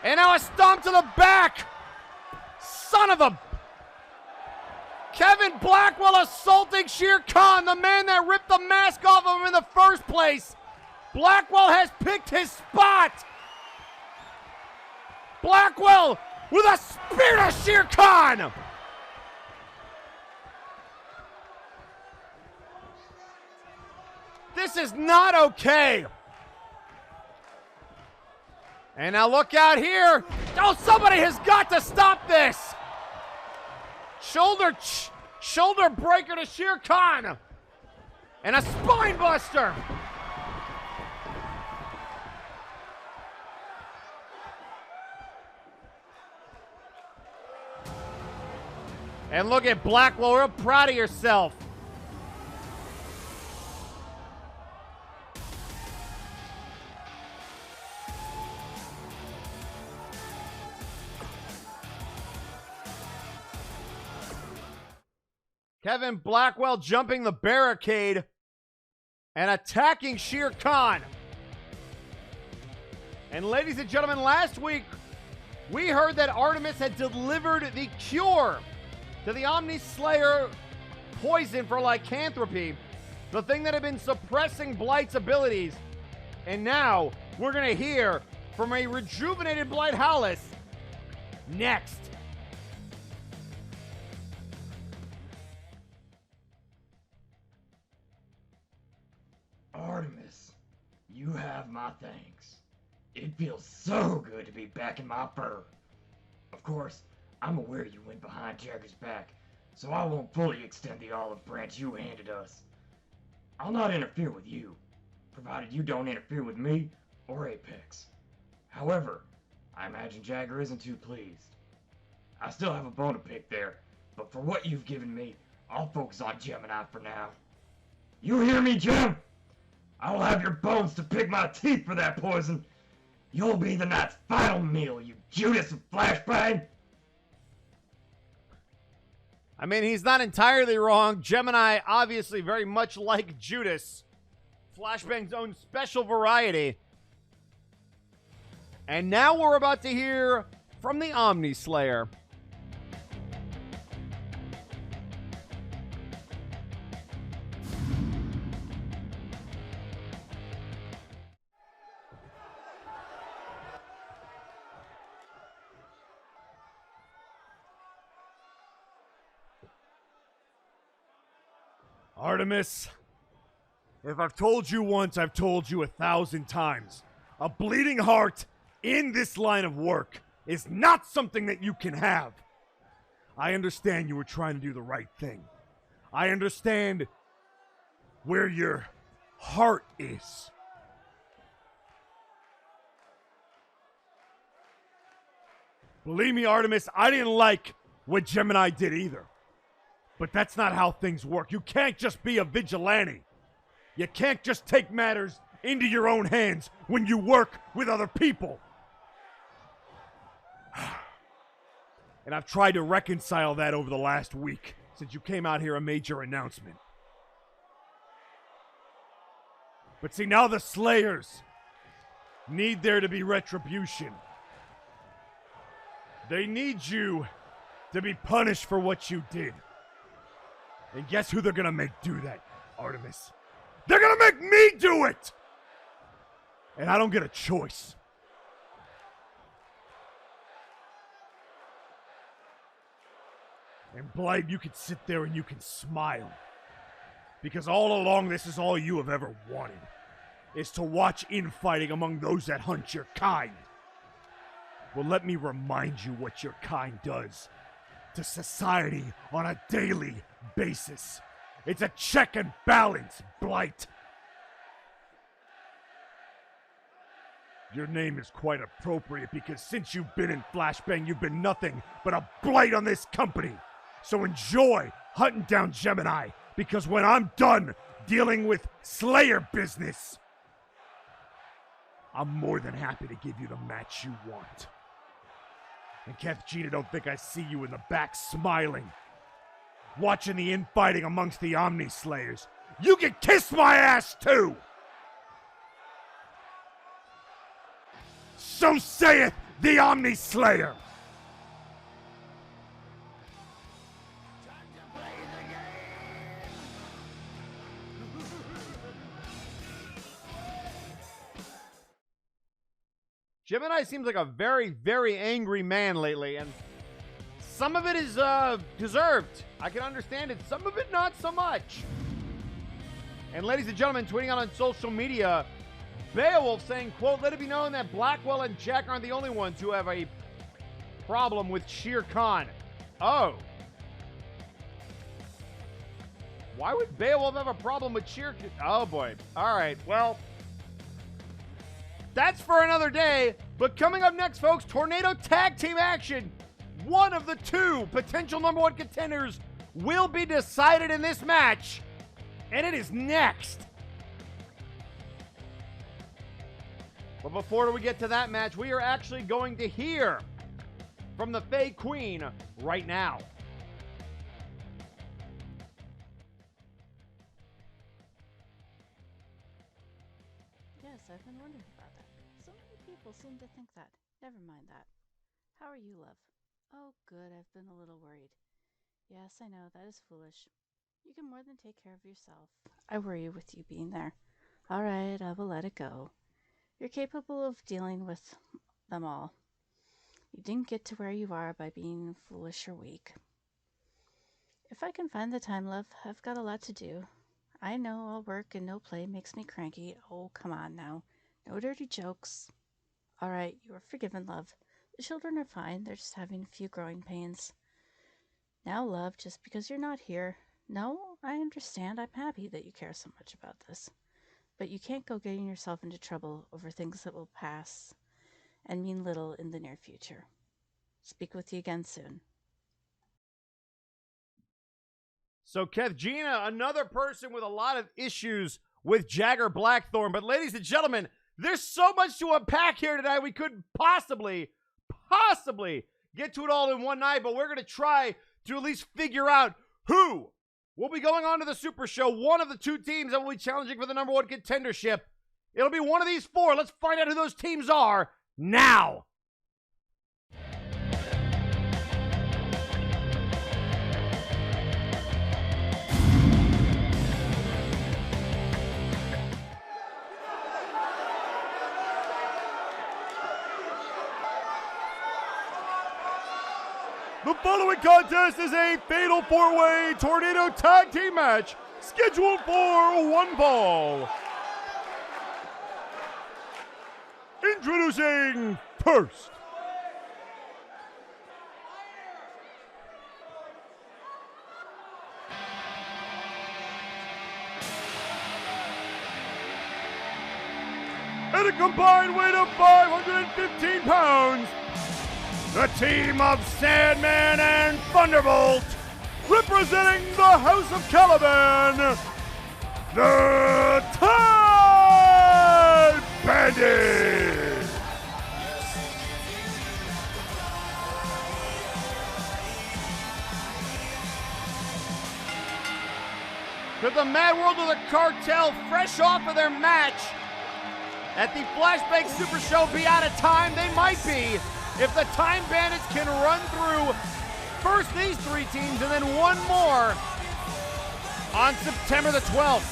And now a stomp to the back! Son of a... Kevin Blackwell assaulting Sher Khan, the man that ripped the mask off of him in the first place. Blackwell has picked his spot. Blackwell with a spear to Sher Khan. This is not okay. And now look out here. Oh, somebody has got to stop this. Shoulder breaker to Sher Khan. And a spine buster. And look at Blackwell, real proud of yourself. Kevin Blackwell jumping the barricade and attacking Sher Khan. And ladies and gentlemen, last week we heard that Artemis had delivered the cure to the Omni Slayer poison for lycanthropy, the thing that had been suppressing Blight's abilities. And now we're going to hear from a rejuvenated Blight Howlis next. Artemis, you have my thanks. It feels so good to be back in my fur. Of course, I'm aware you went behind Jagger's back, so I won't fully extend the olive branch you handed us. I'll not interfere with you, provided you don't interfere with me or Apex. However, I imagine Jagger isn't too pleased. I still have a bone to pick there, but for what you've given me, I'll focus on Gemini for now. You hear me, Gem? I will have your bones to pick my teeth for that poison. You'll be the night's final meal, you Judas of Flashbang. I mean, he's not entirely wrong. Gemini, obviously very much like Judas. Flashbang's own special variety. And now we're about to hear from the Omni Slayer. Artemis, if I've told you once, I've told you 1,000 times. A bleeding heart in this line of work is not something that you can have. I understand you were trying to do the right thing. I understand where your heart is. Believe me, Artemis, I didn't like what Gemini did either. But that's not how things work. You can't just be a vigilante. You can't just take matters into your own hands when you work with other people. And I've tried to reconcile that over the last week since you came out here and made your announcement. But see, now the Slayers need there to be retribution. They need you to be punished for what you did. And guess who they're gonna make do that, Artemis? They're gonna make me do it! And I don't get a choice. And Blight, you can sit there and you can smile. Because all along this is all you have ever wanted. Is to watch infighting among those that hunt your kind. Well, let me remind you what your kind does to society on a daily basis. It's a check and balance, Blight. Your name is quite appropriate because since you've been in Flashbang, you've been nothing but a blight on this company. So enjoy hunting down Gemini, because when I'm done dealing with Slayer business, I'm more than happy to give you the match you want. And Kath Gina, don't think I see you in the back smiling. watching the infighting amongst the Omni Slayers. You can kiss my ass too! So saith the Omni Slayer! Gemini seems like a very, very angry man lately, and some of it is deserved. I can understand it. Some of it not so much. And ladies and gentlemen, tweeting out on social media, Beowulf saying, quote, let it be known that Blackwell and Jack aren't the only ones who have a problem with Sher Khan. Oh. Why would Beowulf have a problem with Sher? Oh boy. All right. Well, that's for another day. But coming up next, folks, Tornado Tag Team action. One of the two potential number one contenders will be decided in this match. And it is next. But before we get to that match, we are actually going to hear from the Fae Queen right now. Yes, I've been wondering about that. So many people seem to think that. Never mind that. How are you, love? Oh, good. I've been a little worried. Yes, I know. That is foolish. You can more than take care of yourself. I worry with you being there. All right, I will let it go. You're capable of dealing with them all. You didn't get to where you are by being foolish or weak. If I can find the time, love, I've got a lot to do. I know all work and no play makes me cranky. Oh, come on now. No dirty jokes. All right, you are forgiven, love. The children are fine. They're just having a few growing pains. Now, love, just because you're not here. No, I understand. I'm happy that you care so much about this. But you can't go getting yourself into trouble over things that will pass and mean little in the near future. Speak with you again soon. So, Kev Gina, another person with a lot of issues with Jagger Blackthorn. But, ladies and gentlemen, there's so much to unpack here tonight. We couldn't possibly get to it all in one night. But we're going to try to at least figure out who will be going on to the Super Show. One of the two teams that will be challenging for the number one contendership. It'll be one of these four. Let's find out who those teams are now. The following contest is a fatal four-way tornado tag team match scheduled for one fall. Introducing first. At a combined weight of 515 pounds, the team of Sandman and Thunderbolt, representing the House of Caliban, the Tide Bandits. To the Mad World of the Cartel, fresh off of their match at the Flashbang Super Show, be out of time. They might be, if the Time Bandits can run through first these three teams and then one more on September the 12th.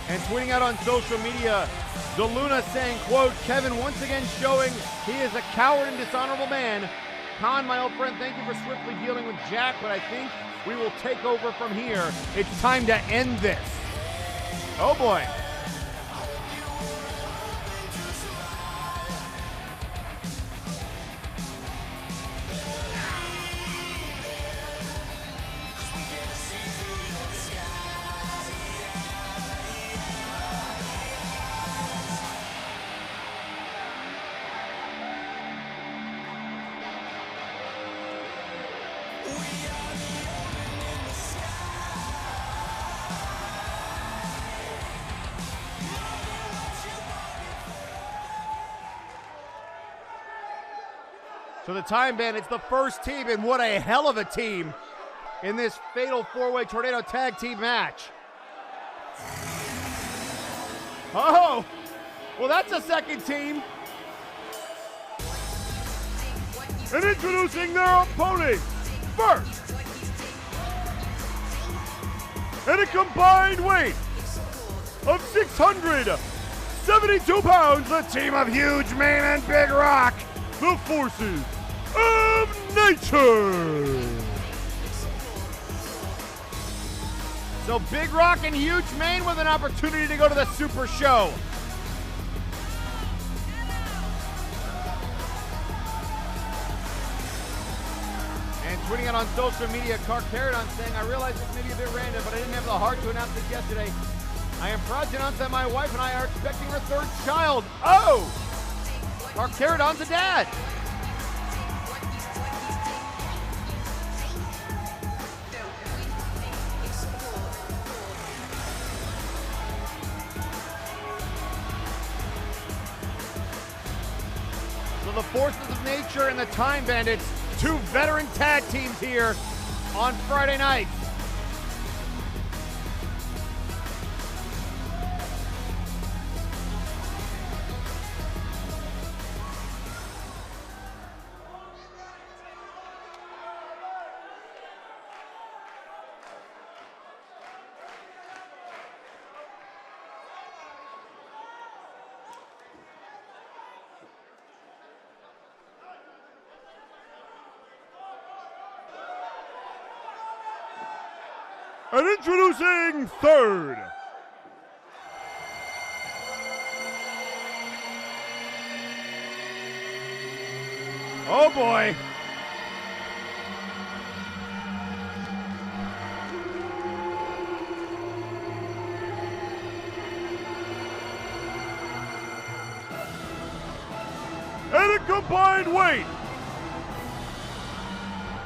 And tweeting out on social media, DeLuna saying, quote, Kevin once again showing he is a coward and dishonorable man. Khan, my old friend, thank you for swiftly dealing with Jack, but I think we will take over from here. It's time to end this. Oh boy. So the Time Bandits, the first team, and what a hell of a team in this fatal four-way tornado tag team match. Oh, well, that's a second team. And introducing their opponent, first, at a combined weight of 672 pounds, the team of Huge Man and Big Rock, the forces of nature. So Big Rock and Huge Mane with an opportunity to go to the Super Show. And tweeting out on social media, Carcaradon saying, I realize this may be a bit random, but I didn't have the heart to announce this yesterday. I am proud to announce that my wife and I are expecting our third child. Oh! Carcaradon's a dad. So the forces of nature and the Time Bandits, two veteran tag teams here on Friday night. And introducing third, Oh boy. at a combined weight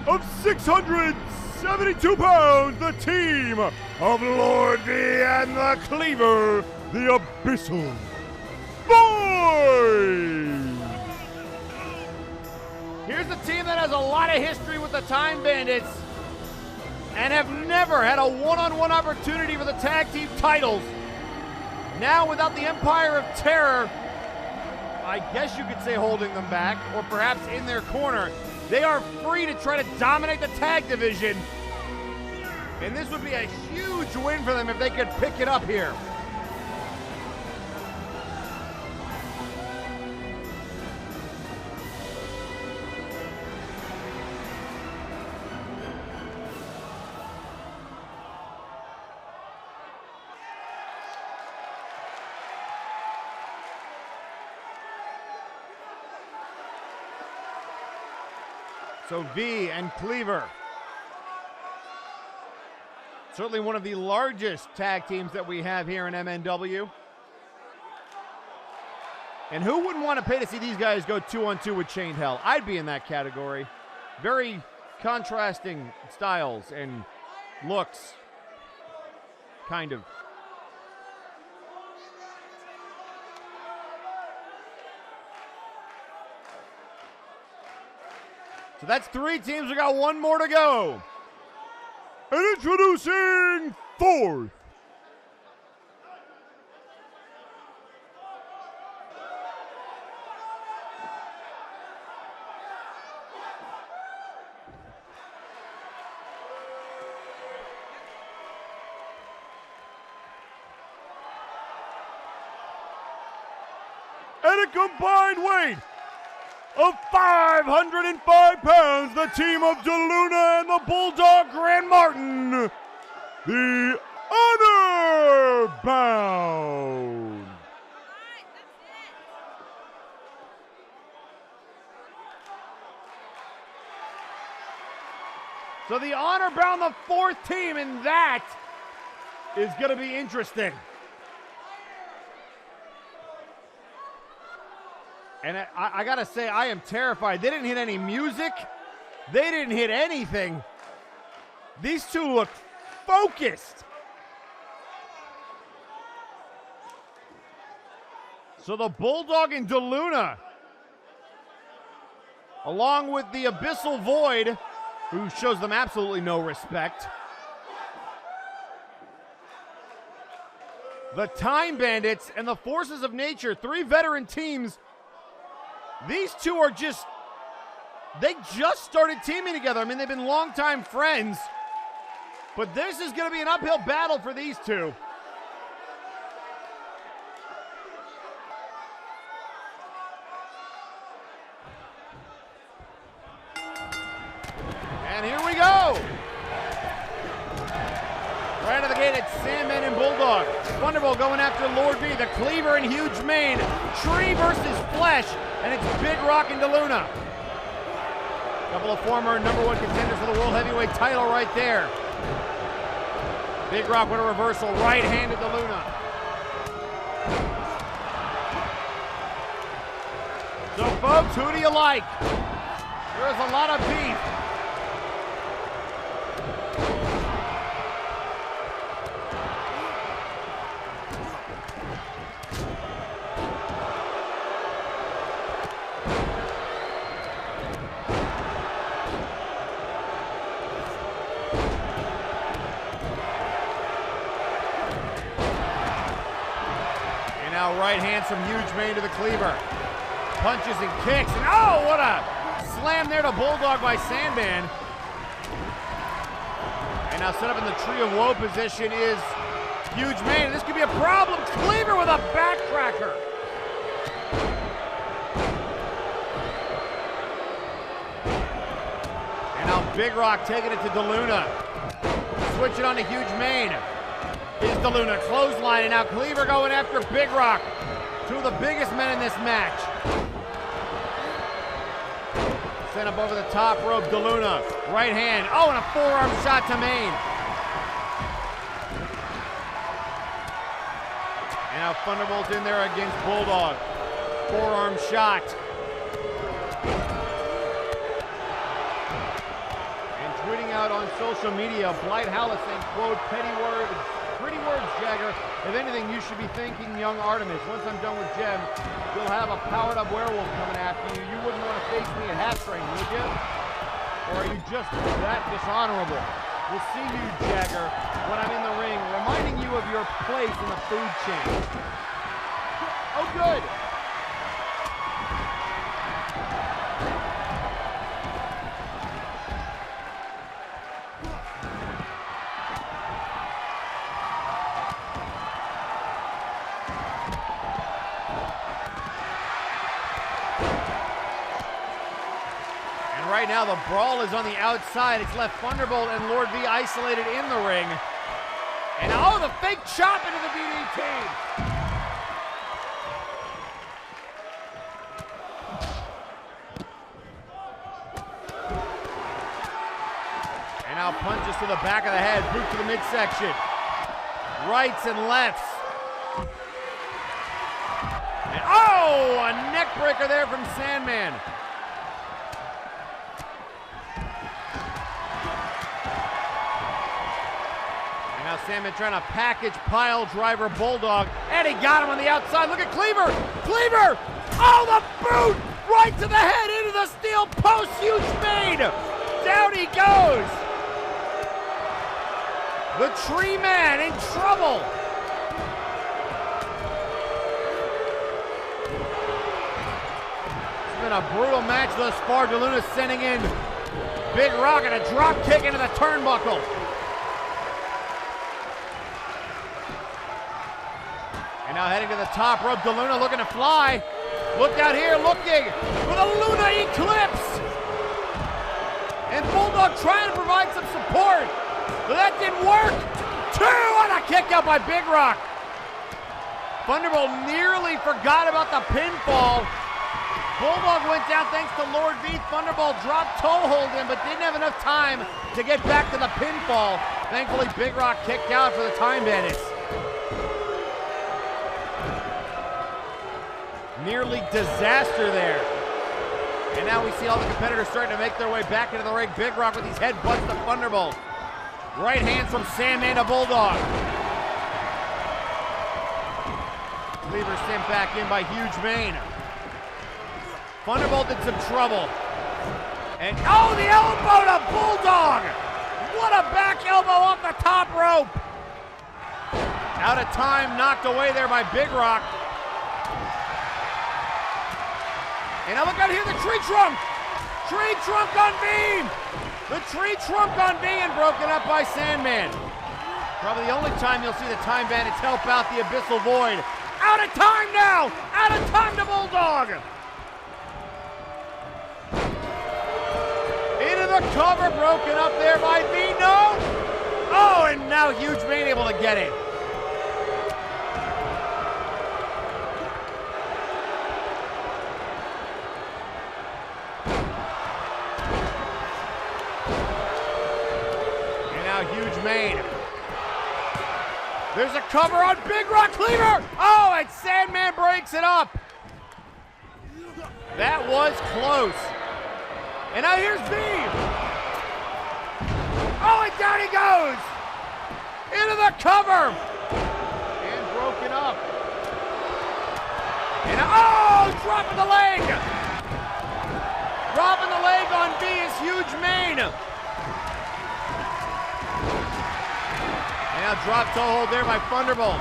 of 672 pounds, the team of Lord V and the Cleaver, the Abyssal Boys. Here's a team that has a lot of history with the Time Bandits and have never had a one-on-one opportunity for the tag team titles. Now, without the Empire of Terror, I guess you could say holding them back, or perhaps in their corner, they are free to try to dominate the tag division. And this would be a huge win for them if they could pick it up here. So V and Cleaver. Certainly one of the largest tag teams that we have here in MNW. And who wouldn't want to pay to see these guys go 2-on-2 with Chained Hell? I'd be in that category. Very contrasting styles and looks. Kind of. So that's 3 teams. We got 1 more to go. And introducing fourth, at a combined weight of 505 pounds, the team of DeLuna and the Bulldog Grand Martin, the Honorbound. So the Honorbound, the 4th team, and that is going to be interesting. And I got to say, I am terrified. They didn't hit any music. They didn't hit anything. These two look focused. So the Bulldog and DeLuna along with the Abyssal Void, who shows them absolutely no respect. The Time Bandits and the Forces of Nature, 3 veteran teams. These two are they just started teaming together. I mean, they've been longtime friends. But this is going to be an uphill battle for these two. And here we go. Right out of the gate, it's Sandman and Bulldog. Thunderbolt going after Lord V, the Cleaver and Huge Mane. Tree versus Flesh, and it's Big Rock and DeLuna. Couple of former #1 contenders for the World Heavyweight title right there. Big Rock with a reversal, right-handed DeLuna. So folks, who do you like? There's a lot of beef. Right hand from Huge Mane to the Cleaver. Punches and kicks, and oh, what a slam there to Bulldog by Sandman. And now set up in the Tree of Woe position is Huge Mane. This could be a problem. Cleaver with a backcracker. And now Big Rock taking it to DeLuna. Switch it on to Huge Mane. Is DeLuna clothesline, and now Cleaver going after Big Rock. Two of the biggest men in this match. Sent up over the top rope, DeLuna. Right hand, oh, and a forearm shot to Mane. And now Thunderbolt's in there against Bulldog. Forearm shot. And tweeting out on social media, Blight Hallis saying, quote, petty words. Pretty words, Jagger. If anything, you should be thanking young Artemis. Once I'm done with Gem, you'll have a powered-up werewolf coming after you. You wouldn't want to face me at Hat Train, would you? Or are you just that dishonorable? We'll see you, Jagger, when I'm in the ring, reminding you of your place in the food chain. Oh, good. Right now, the Brawl is on the outside. It's left Thunderbolt and Lord V isolated in the ring. And oh, the fake chop into the DDT. And now punches to the back of the head, boot to the midsection. Rights and lefts. And oh, a neck breaker there from Sandman. Now Sandman trying to package pile driver Bulldog, and he got him on the outside. Look at Cleaver! Cleaver! Oh, the boot! Right to the head, into the steel post, Huge Mane! Down he goes! The Tree Man in trouble! It's been a brutal match thus far. DeLuna sending in Big Rock and a drop kick into the turnbuckle. And now heading to the top rope, DeLuna looking to fly. Look out here, looking with a Luna Eclipse. And Bulldog trying to provide some support. But that didn't work. Two on a kick out by Big Rock. Thunderbolt nearly forgot about the pinfall. Bulldog went down thanks to Lord V. Thunderbolt dropped toe hold him, but didn't have enough time to get back to the pinfall. Thankfully, Big Rock kicked out for the Time Bandits. Nearly disaster there. And now we see all the competitors starting to make their way back into the ring. Big Rock with these headbutts to Thunderbolt. Right hands from Sandman to Bulldog. Cleaver sent back in by Huge Mane. Thunderbolt in some trouble. And, oh, the elbow to Bulldog! What a back elbow off the top rope! Out of time, knocked away there by Big Rock. And now look out here, the tree trunk! Tree trunk on V! The tree trunk on V and broken up by Sandman. Probably the only time you'll see the Time Bandits help out the Abyssal Void. Out of time now! Out of time to Bulldog! Into the cover, broken up there by V. No! Oh, and now Huge Mane able to get it. And now Huge Mane. There's a cover on Big Rock Cleaver! Oh, and Sandman breaks it up! That was close. And now here's V! Oh, and down he goes! Into the cover! And broken up. And oh, dropping the leg! Dropping the leg on V is Huge Mane. And now drop toe hold there by Thunderbolt.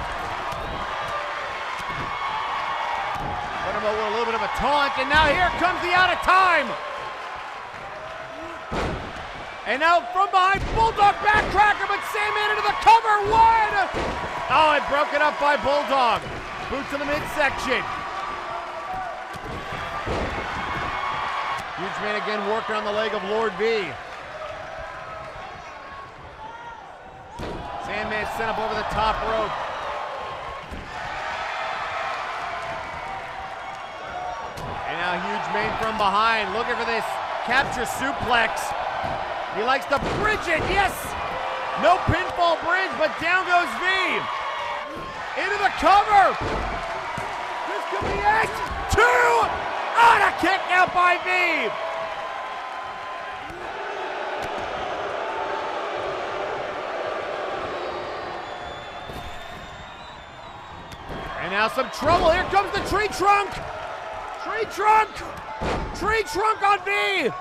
Thunderbolt with a little bit of a taunt, and now here comes the out of time. And now from behind, Bulldog backcracker, but Sandman into the cover, one! Oh, and broken up by Bulldog. Boots in the midsection. Huge Mane again working on the leg of Lord V. Sandman sent up over the top rope. And now Huge Mane from behind, looking for this capture suplex. He likes to bridge it, yes! No pinfall bridge, but down goes V. Into the cover. This could be it. Two! On a kick out by V. And now some trouble. Here comes the tree trunk. Tree trunk. Tree trunk on V.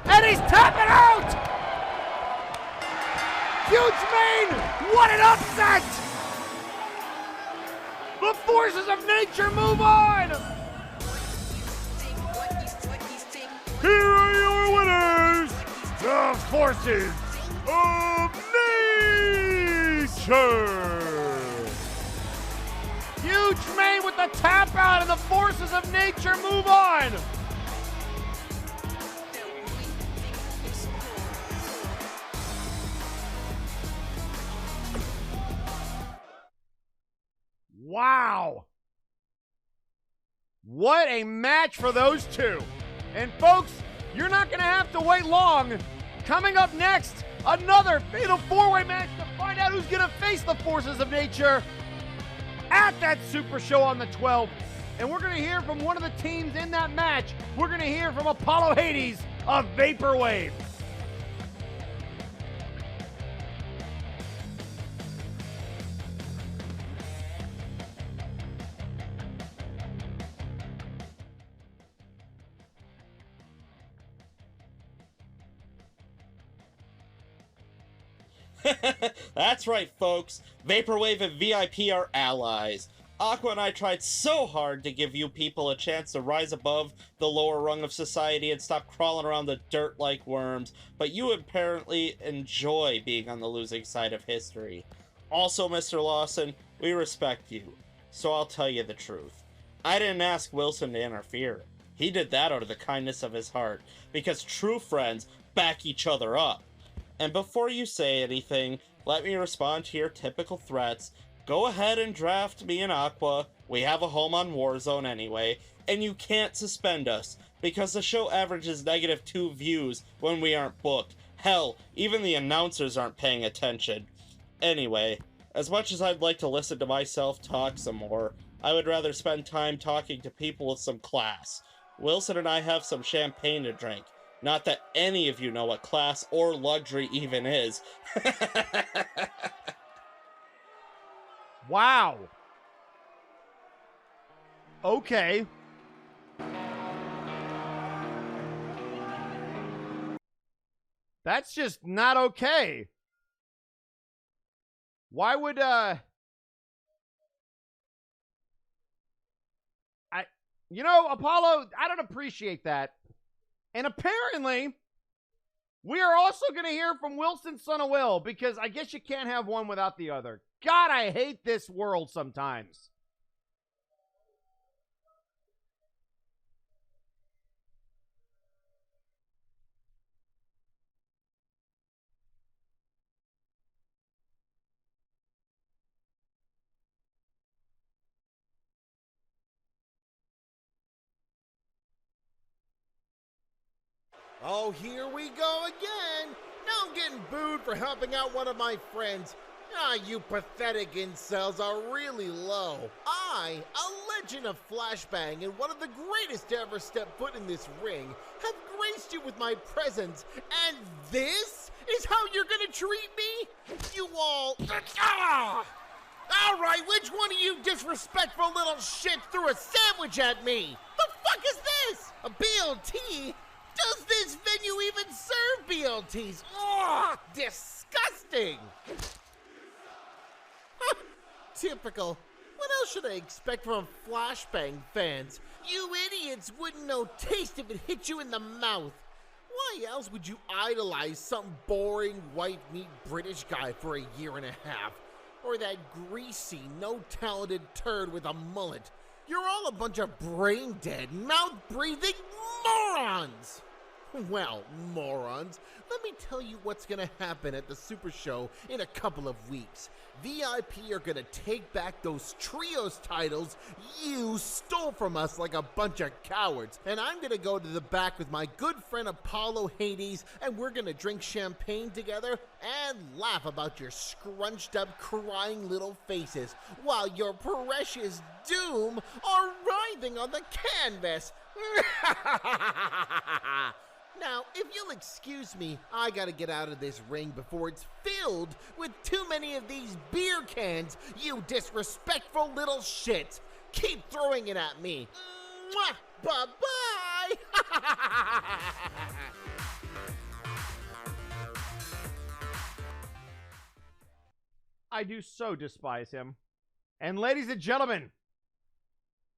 And he's tapping out. Huge Mane. What an upset. The forces of nature move on. Here are your winners, the forces of nature. Huge Mane with the tap out, and the forces of nature move on. Wow. What a match for those two. And folks, you're not going to have to wait long. Coming up next, another fatal four-way match to find out who's going to face the forces of nature at that Super Show on the 12th. And we're going to hear from one of the teams in that match. We're going to hear from Apollo Hades of Vaporwave. That's right, folks. Vaporwave and VIP are allies. Aqua and I tried so hard to give you people a chance to rise above the lower rung of society and stop crawling around the dirt like worms, but you apparently enjoy being on the losing side of history. Also, Mr. Lawson, we respect you, so I'll tell you the truth. I didn't ask Wilson to interfere. He did that out of the kindness of his heart, because true friends back each other up. And before you say anything, let me respond to your typical threats. Go ahead and draft me and Aqua. We have a home on Warzone anyway, and you can't suspend us, because the show averages -2 views when we aren't booked. Hell, even the announcers aren't paying attention. Anyway, as much as I'd like to listen to myself talk some more, I would rather spend time talking to people with some class. Wilson and I have some champagne to drink. Not that any of you know what class or luxury even is. Wow. Okay. That's just not okay. Why would, Apollo, I don't appreciate that. And apparently, we are also going to hear from Wilson, son of Will, because I guess you can't have one without the other. God, I hate this world sometimes. Oh, here we go again. Now I'm getting booed for helping out one of my friends. Ah, you pathetic incels are really low. I, a legend of Flashbang and one of the greatest to ever step foot in this ring, have graced you with my presence, and this is how you're gonna treat me? You all... All right, which one of you disrespectful little shits threw a sandwich at me? The fuck is this? A BLT? Does this venue even serve BLTs? Ugh, disgusting! Typical. What else should I expect from Flashbang fans? You idiots wouldn't know taste if it hit you in the mouth. Why else would you idolize some boring white meat British guy for a year and a half? Or that greasy, no-talented turd with a mullet? You're all a bunch of brain-dead, mouth-breathing morons! Well, morons, let me tell you what's gonna happen at the Super Show in a couple of weeks. VIP are gonna take back those trios titles you stole from us like a bunch of cowards. And I'm gonna go to the back with my good friend Apollo Hades, and we're gonna drink champagne together and laugh about your scrunched up crying little faces while your precious doom are writhing on the canvas. Now, if you'll excuse me, I gotta get out of this ring before it's filled with too many of these beer cans, you disrespectful little shits. Keep throwing it at me. Mwah! Bye-bye! I do so despise him. And ladies and gentlemen,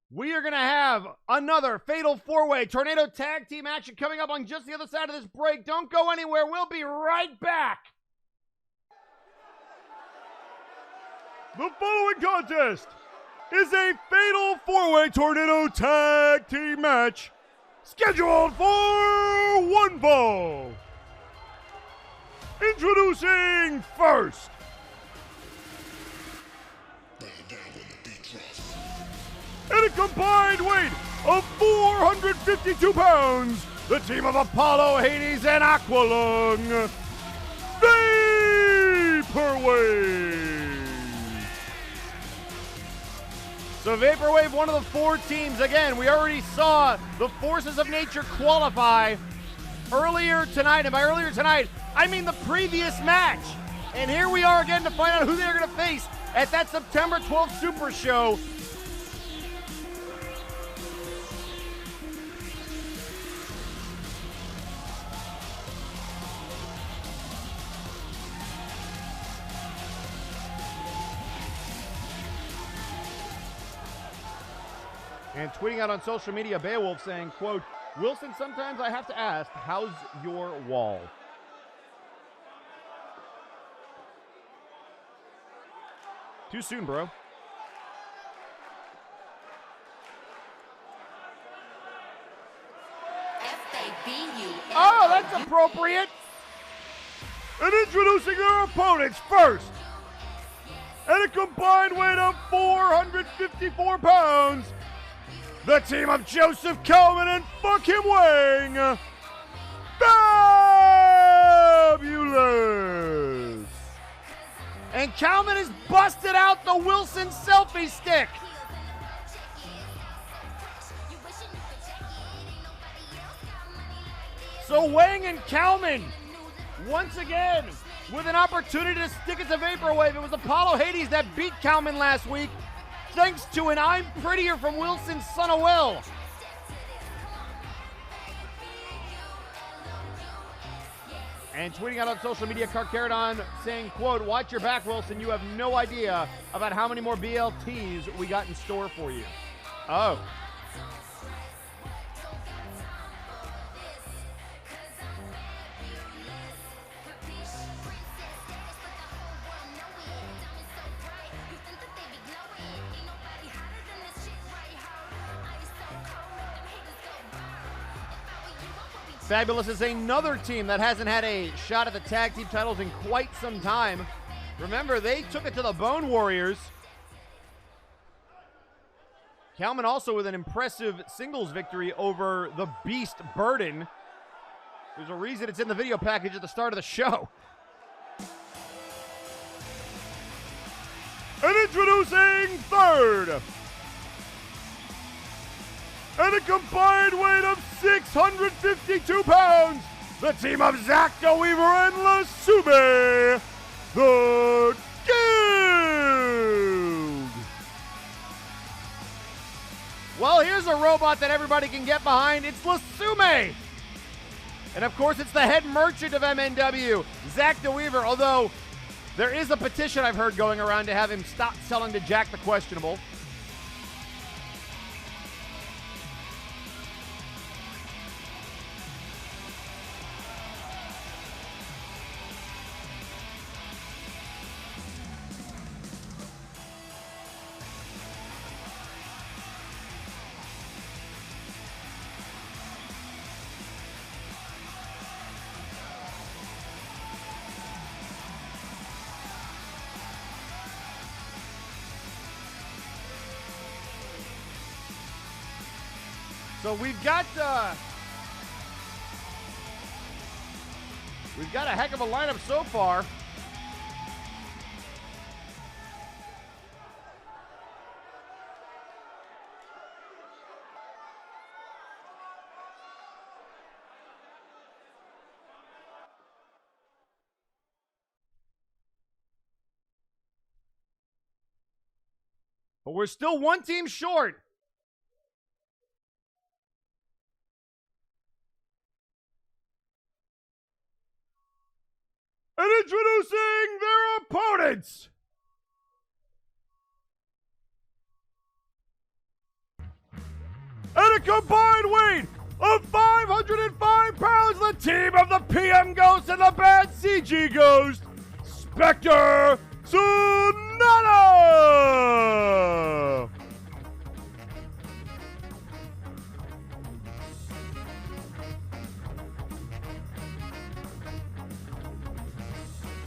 we are going to have another Fatal 4-Way Tornado Tag Team action coming up on just the other side of this break. Don't go anywhere. We'll be right back. The following contest is a Fatal 4-Way Tornado Tag Team match scheduled for one fall. Introducing first, at a combined weight of 452 pounds, the team of Apollo, Hades, and Aqualung, Vaporwave. So Vaporwave, one of the four teams. Again, we already saw the Forces of Nature qualify earlier tonight. And by earlier tonight, I mean the previous match. And here we are again to find out who they're going to face at that September 12th Super Show. And tweeting out on social media, Beowulf saying, quote, Wilson, sometimes I have to ask, how's your wall? Too soon, bro. Oh, that's appropriate. And introducing their opponents first, at a combined weight of 454 pounds, the team of Joseph Coleman and Fuck Him Wang, Fabulous. And Coleman has busted out the Wilson selfie stick. So Wang and Coleman, once again, with an opportunity to stick it to Vaporwave. It was Apollo Hades that beat Coleman last week, thanks to an I'm Prettier from Wilson, son of Will. And tweeting out on social media, Carcaradon saying, quote, "Watch your back, Wilson. You have no idea about how many more BLTs we got in store for you." Oh. Fabulous is another team that hasn't had a shot at the tag team titles in quite some time. Remember, they took it to the Bone Warriors. Kalman also with an impressive singles victory over the Beast Burden. There's a reason it's in the video package at the start of the show. And introducing third. At a combined weight of 652 pounds, the team of Zach Weaver and Lasume, the Guild. Well, here's a robot that everybody can get behind. It's Lasume. And of course, it's the head merchant of MNW, Zach Weaver, although there is a petition I've heard going around to have him stop selling to Jack the Questionable. So we've got a heck of a lineup so far. But we're still one team short. And introducing their opponents. At a combined weight of 505 pounds, the team of the PM Ghost and the Bad CG Ghost, Specter, Sonata.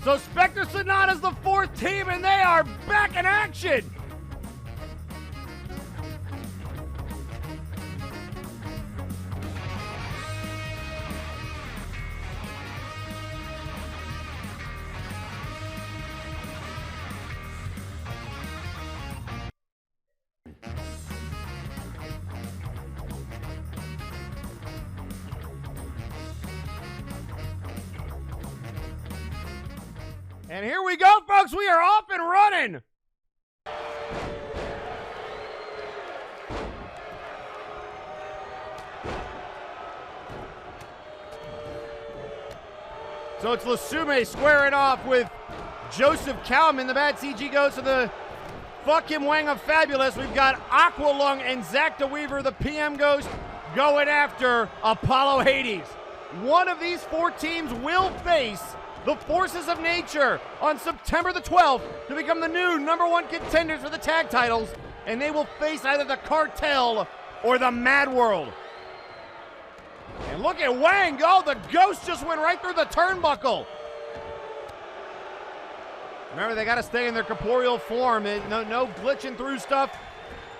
So Specter Sonata's the fourth team, and they are back in action. And here we go, folks. We are off and running. So it's Lasume squaring off with Joseph Kalman, the Bad CG Ghost of the Fuck Him Wang of Fabulous. We've got Aqualung and Zach DeWeaver, the PM Ghost, going after Apollo Hades. One of these four teams will face the Forces of Nature on September the 12th to become the new #1 contenders for the tag titles, and they will face either the Cartel or the Mad World. And look at Wang go. The Ghost just went right through the turnbuckle. Remember, they got to stay in their corporeal form. No glitching through stuff.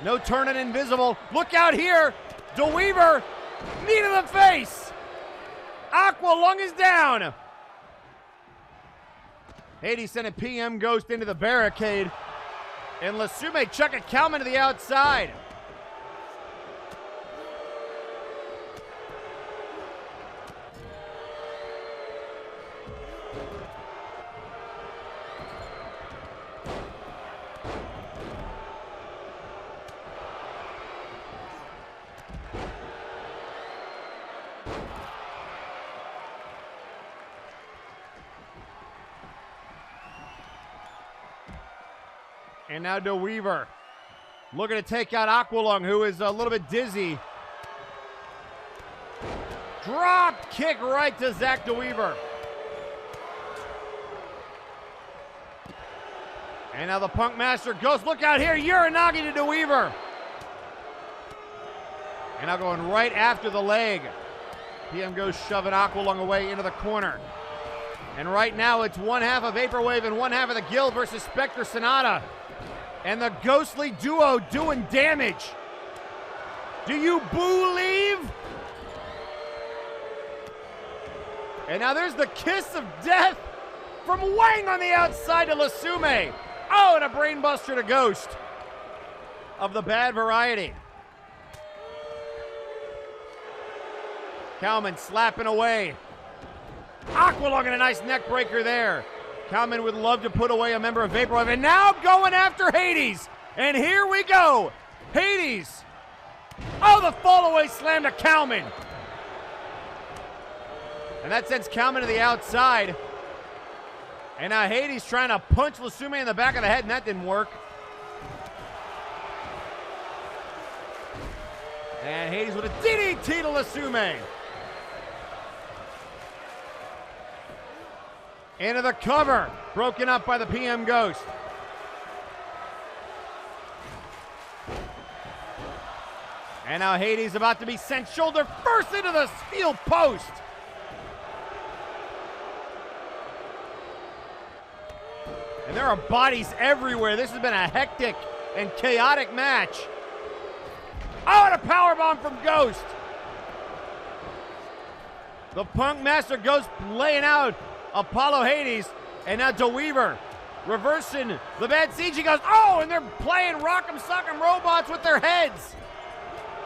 No turning invisible. Look out here. DeWeaver, knee to the face. Aqualung is down. Hades sent a PM Ghost into the barricade. And Lasume chucking Kalman to the outside. And now DeWeaver looking to take out Aqualung, who is a little bit dizzy. Drop kick right to Zach DeWeaver. And now the Punk Master goes, look out here, Uranagi to DeWeaver. And now going right after the leg. PM goes shoving Aqualung away into the corner. And right now it's one half of Vaporwave and one half of the Guild versus Specter Sonata. And the ghostly duo doing damage. Do you believe? And now there's the kiss of death from Wang on the outside to Lasume. Oh, and a brainbuster to Ghost of the bad variety. Kalman slapping away. Aqualung and a nice neck breaker there. Kalman would love to put away a member of Vaporwave, and now going after Hades. And here we go. Hades. Oh, the fall away slam to Kalman. And that sends Kalman to the outside. And now Hades trying to punch Lasume in the back of the head, and that didn't work. And Hades with a DDT to Lasume. Into the cover, broken up by the PM Ghost. And now Hades about to be sent shoulder first into the steel post. And there are bodies everywhere. This has been a hectic and chaotic match. Oh, and a powerbomb from Ghost. The Punk Master Ghost laying out Apollo Hades. And now DeWeaver reversing the bad siege. He goes, oh, and they're playing Rock'em Sock'em Robots with their heads.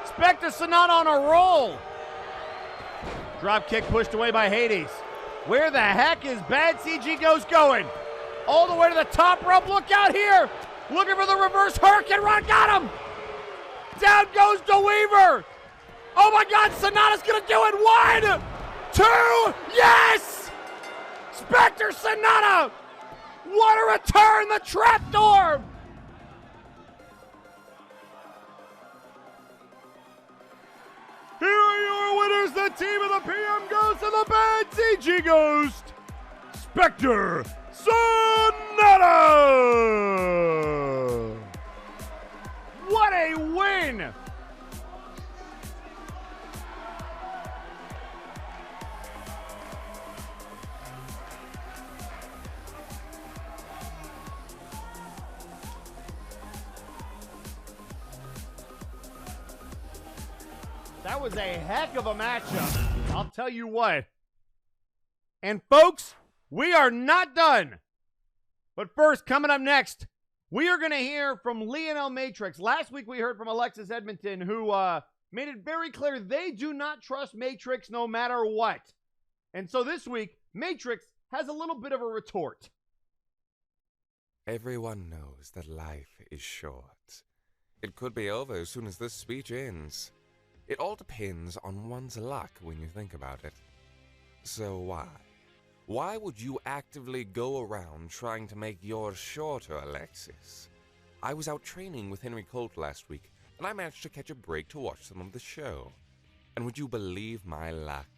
Specter Sonata on a roll. Drop kick pushed away by Hades. Where the heck is Bad CG Ghost going? All the way to the top rope. Look out here. Looking for the reverse Hurricane Run. Got him. Down goes DeWeaver. Oh my God, Sonata's gonna do it. 1, 2, yes! Specter Sonata. What a return, the trapdoor. Here are your winners, the team of the PM Ghost and the Bad CG Ghost, Specter Sonata! What a win! That was a heck of a matchup. I'll tell you what. And folks, we are not done. But first, coming up next, we are going to hear from Lionel Matrix. Last week we heard from Alexis Edmonton, who made it very clear they do not trust Matrix no matter what. And so this week, Matrix has a little bit of a retort. Everyone knows that life is short. It could be over as soon as this speech ends. It all depends on one's luck when you think about it. So why? Why would you actively go around trying to make yours shorter, Alexis? I was out training with Henry Colt last week, and I managed to catch a break to watch some of the show. And would you believe my luck?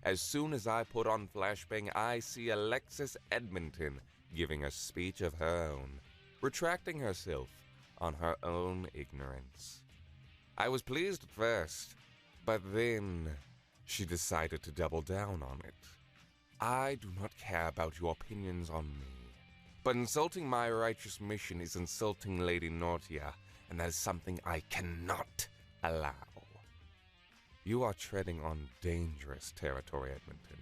As soon as I put on Flashbang, I see Alexis Edmonton giving a speech of her own, retracting herself on her own ignorance. I was pleased at first, but then she decided to double down on it. I do not care about your opinions on me, but insulting my righteous mission is insulting Lady Nortia, and that is something I cannot allow. You are treading on dangerous territory, Edmonton,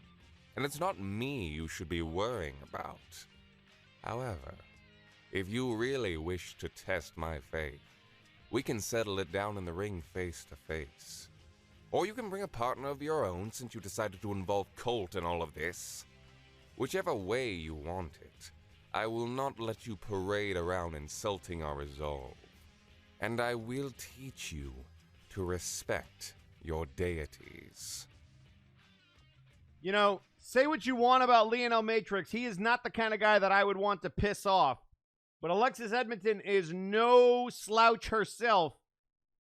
and it's not me you should be worrying about. However, if you really wish to test my faith, we can settle it down in the ring face to face. Or you can bring a partner of your own since you decided to involve Colt in all of this. Whichever way you want it, I will not let you parade around insulting our resolve. And I will teach you to respect your deities. You know, say what you want about Lionel Matrix. He is not the kind of guy that I would want to piss off. But Alexis Edmonton is no slouch herself.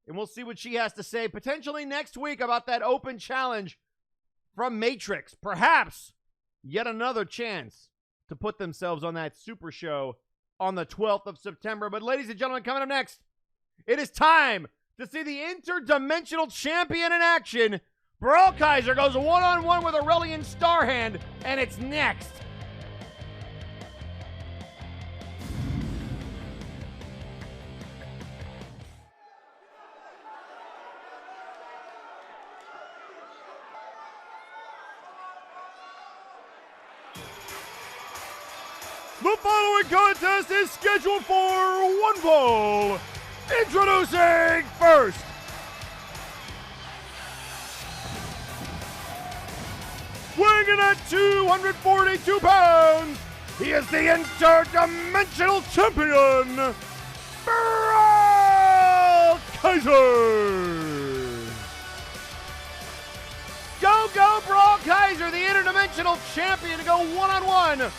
And we'll see what she has to say potentially next week about that open challenge from Matrix. Perhaps yet another chance to put themselves on that super show on the 12th of September. But ladies and gentlemen, coming up next, it is time to see the interdimensional champion in action. Brawl Kaiser goes one-on-one with Aurelian Starhand, and it's next. The following contest is scheduled for one fall. Introducing first, weighing in at 242 pounds, he is the interdimensional champion, Brawl Kaiser. Go, Brawl Kaiser, the interdimensional champion, to go one-on-one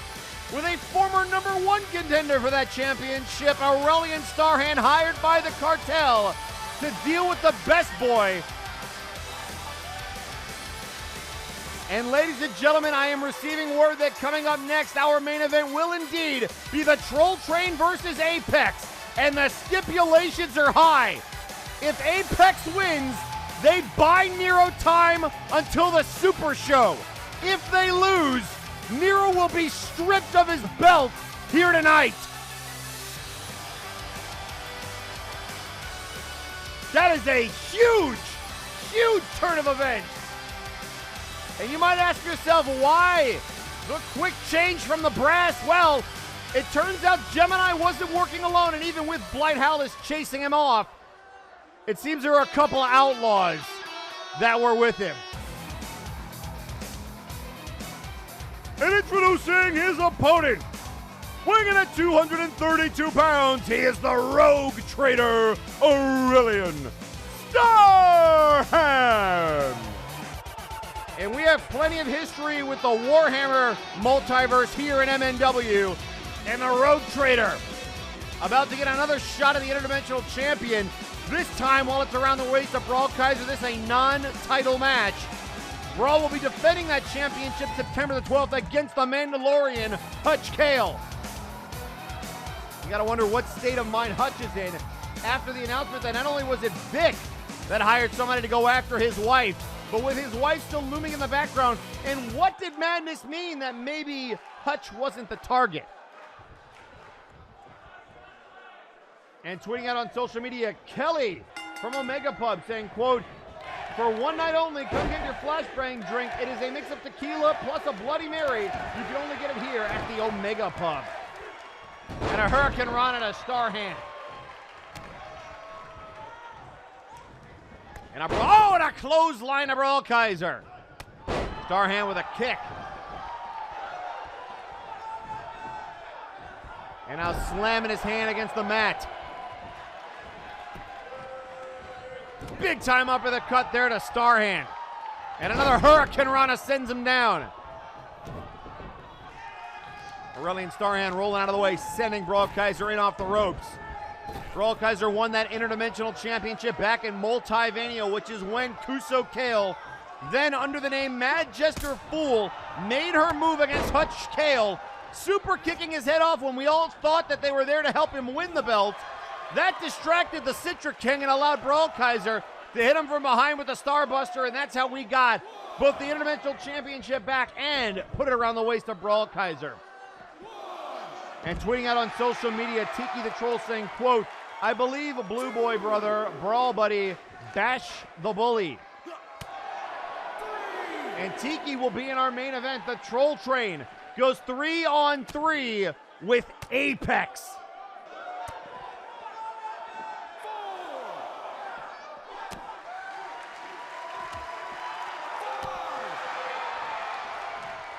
with a former #1 contender for that championship, Aurelian Starhand, hired by the cartel to deal with the best boy. And ladies and gentlemen, I am receiving word that coming up next, our main event will indeed be the Troll Train versus Apex. And the stipulations are high. If Apex wins, they buy Nero time until the Super Show. If they lose, Nero will be stripped of his belt here tonight. That is a huge, huge turn of events. And you might ask yourself, why the quick change from the brass? Well, it turns out Gemini wasn't working alone, and even with Blight Howlis chasing him off, it seems there were a couple of outlaws that were with him. And introducing his opponent, weighing in at 232 pounds, he is the rogue trader, Aurelian Starhand. And we have plenty of history with the Warhammer multiverse here in MNW. And the Rogue Trader about to get another shot at the interdimensional champion. This time, while it's around the waist of Brawl Kaiser, this is a non-title match. Brawl will be defending that championship September the 12th against the Mandalorian, Hutch Kale. You gotta wonder what state of mind Hutch is in after the announcement that not only was it Vic that hired somebody to go after his wife, but with his wife still looming in the background. And what did Madness mean that maybe Hutch wasn't the target? And tweeting out on social media, Kelly from Omega Pub saying, quote, "For one night only, come get your Flashbang drink. It is a mix of tequila plus a Bloody Mary. You can only get it here at the Omega Pub." And a Hurricane Run and a Starhand. And a and a clothesline of Brawl Kaiser. Starhand with a kick. And now slamming his hand against the mat. Big time up with a cut there to Starhand. And another Hurricane Rana sends him down. Aurelian Starhand rolling out of the way, sending Brawl Kaiser in off the ropes. Brawl Kaiser won that interdimensional championship back in Multivania, which is when Kuso Kale, then under the name Mad Jester Fool, made her move against Hutch Kale, super kicking his head off when we all thought that they were there to help him win the belt. That distracted the Citra King and allowed Brawl Kaiser to hit him from behind with the Starbuster, and that's how we got both the Interdimensional Championship back and put it around the waist of Brawl Kaiser. And tweeting out on social media, Tiki the Troll saying, quote, "I believe Blue Boy brother, Brawl buddy, bash the bully." And Tiki will be in our main event. The Troll Train goes 3-on-3 with Apex.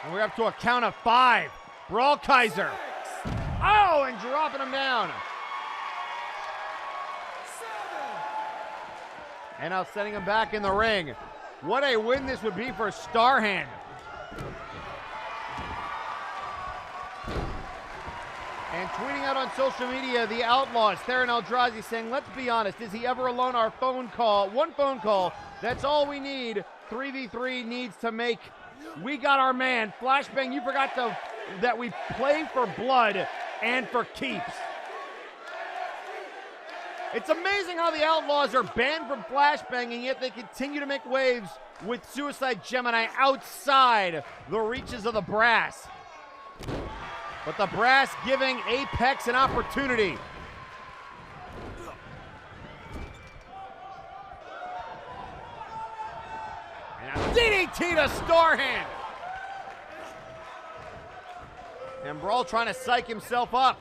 And we're up to a count of 5. Brawl Kaiser. Oh, and dropping him down. And now sending him back in the ring. What a win this would be for Starhand. And tweeting out on social media, the Outlaws, Theron Eldrazi saying, let's be honest, is he ever alone? Our phone call, one phone call, that's all we need. 3v3 needs to make, we got our man. Flashbang, you forgot that we play for blood and for keeps. It's amazing how the Outlaws are banned from Flashbang, and yet they continue to make waves with Suicide Gemini outside the reaches of the Brass. But the Brass giving Apex an opportunity. And a DDT to Starhand. And Brawl trying to psych himself up.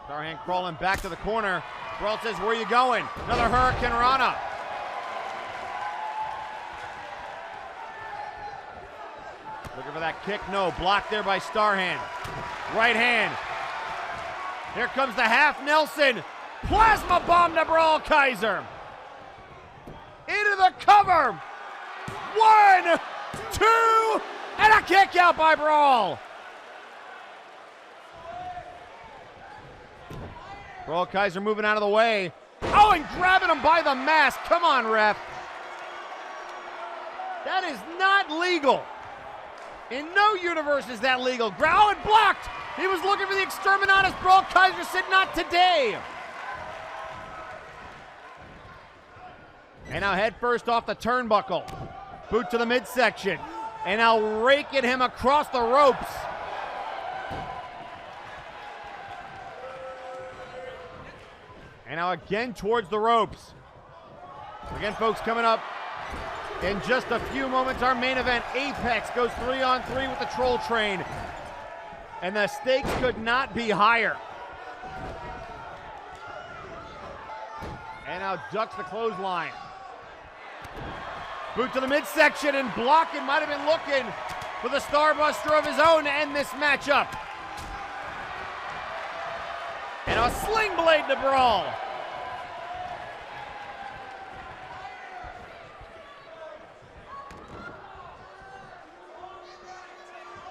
Starhand crawling back to the corner. Brawl says, where are you going? Another Hurricane Rana. Looking for that kick. No. Blocked there by Starhand. Right hand. Here comes the half Nelson. Plasma bomb to Brawl Kaiser. Into the cover. 1, 2, and a kick out by Brawl. Brawl Kaiser moving out of the way. Oh, and grabbing him by the mask. Come on, ref. That is not legal. In no universe is that legal. Oh, and blocked. He was looking for the Exterminatus. Brawl Kaiser said not today. And now head first off the turnbuckle. Boot to the midsection. And now raking him across the ropes. And now again towards the ropes. Again, folks, coming up in just a few moments, our main event, Apex, goes 3-on-3 with the Troll Train. And the stakes could not be higher. And now ducks the clothesline. Boot to the midsection and blocking. Might have been looking for the Starbuster of his own to end this matchup. And a sling blade to Brawl.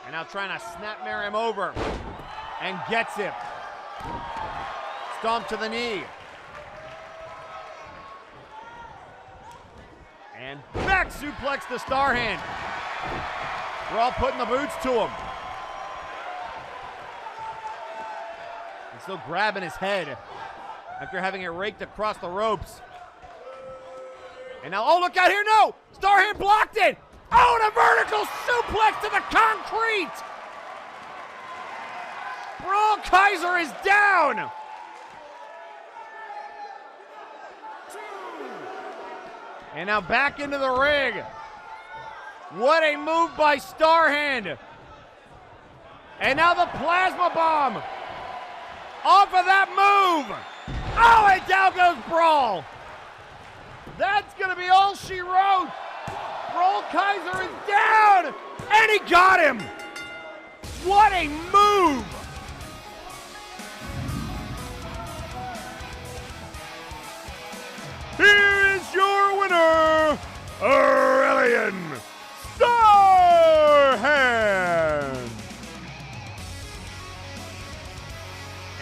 And now trying to snapmare him over. And gets him. Stomp to the knee. And back suplex to Starhand. Brawl putting the boots to him. And still grabbing his head after having it raked across the ropes. And now, oh, look out here, no! Starhand blocked it! Oh, and a vertical suplex to the concrete! Brawl Kaiser is down! And now back into the ring. What a move by Starhand. And now the plasma bomb. Off of that move. Oh, and down goes Brawl. That's going to be all she wrote. Brawl Kaiser is down. And he got him. What a move. Here is your winner, Aurelian Starhand.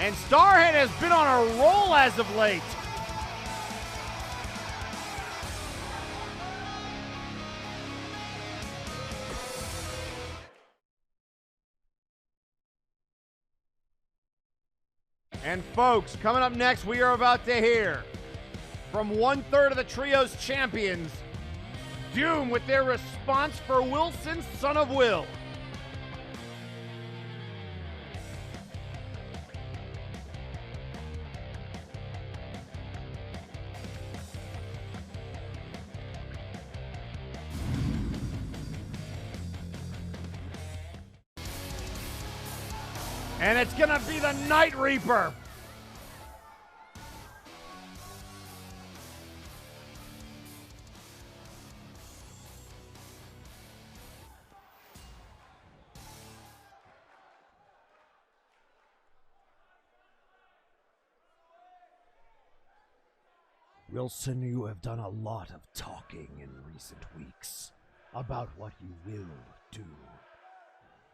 And Starhand has been on a roll as of late. And folks, coming up next, we are about to hear from 1/3 of the trio's champions, Doom, with their response for Wilson, son of Will. And it's gonna be the Night Reaper. Wilson, you have done a lot of talking in recent weeks about what you will do.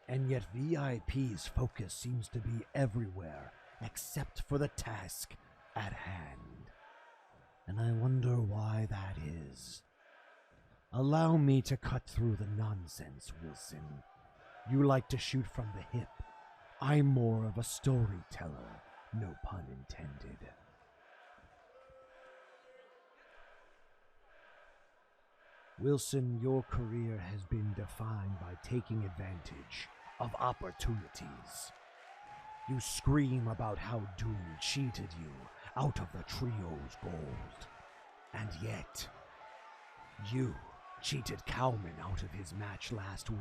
And yet VIP's focus seems to be everywhere except for the task at hand. And I wonder why that is. Allow me to cut through the nonsense, Wilson. You like to shoot from the hip. I'm more of a storyteller, no pun intended. Wilson, your career has been defined by taking advantage of opportunities. You scream about how Doom cheated you out of the trio's gold. And yet, you cheated Cowman out of his match last week.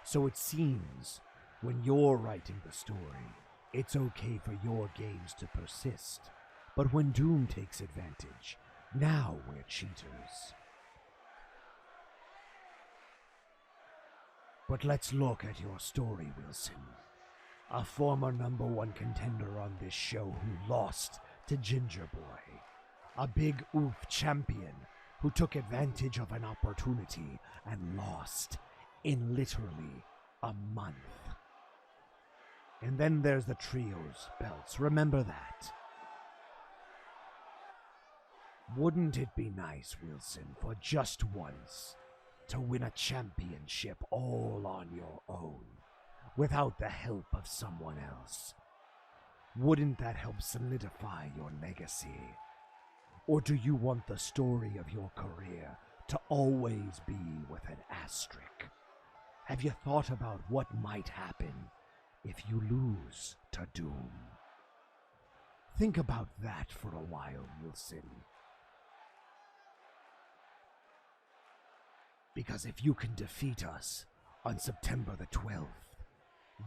So it seems, when you're writing the story, it's okay for your games to persist. But when Doom takes advantage, now we're cheaters. But let's look at your story, Wilson. A former #1 contender on this show who lost to Ginger Boy. A big oof champion who took advantage of an opportunity and lost in literally a month. And then there's the trio's belts. Remember that. Wouldn't it be nice, Wilson, for just once to win a championship all on your own, without the help of someone else? Wouldn't that help solidify your legacy? Or do you want the story of your career to always be with an asterisk? Have you thought about what might happen if you lose to Doom? Think about that for a while, Wilson. Because if you can defeat us on September the 12th,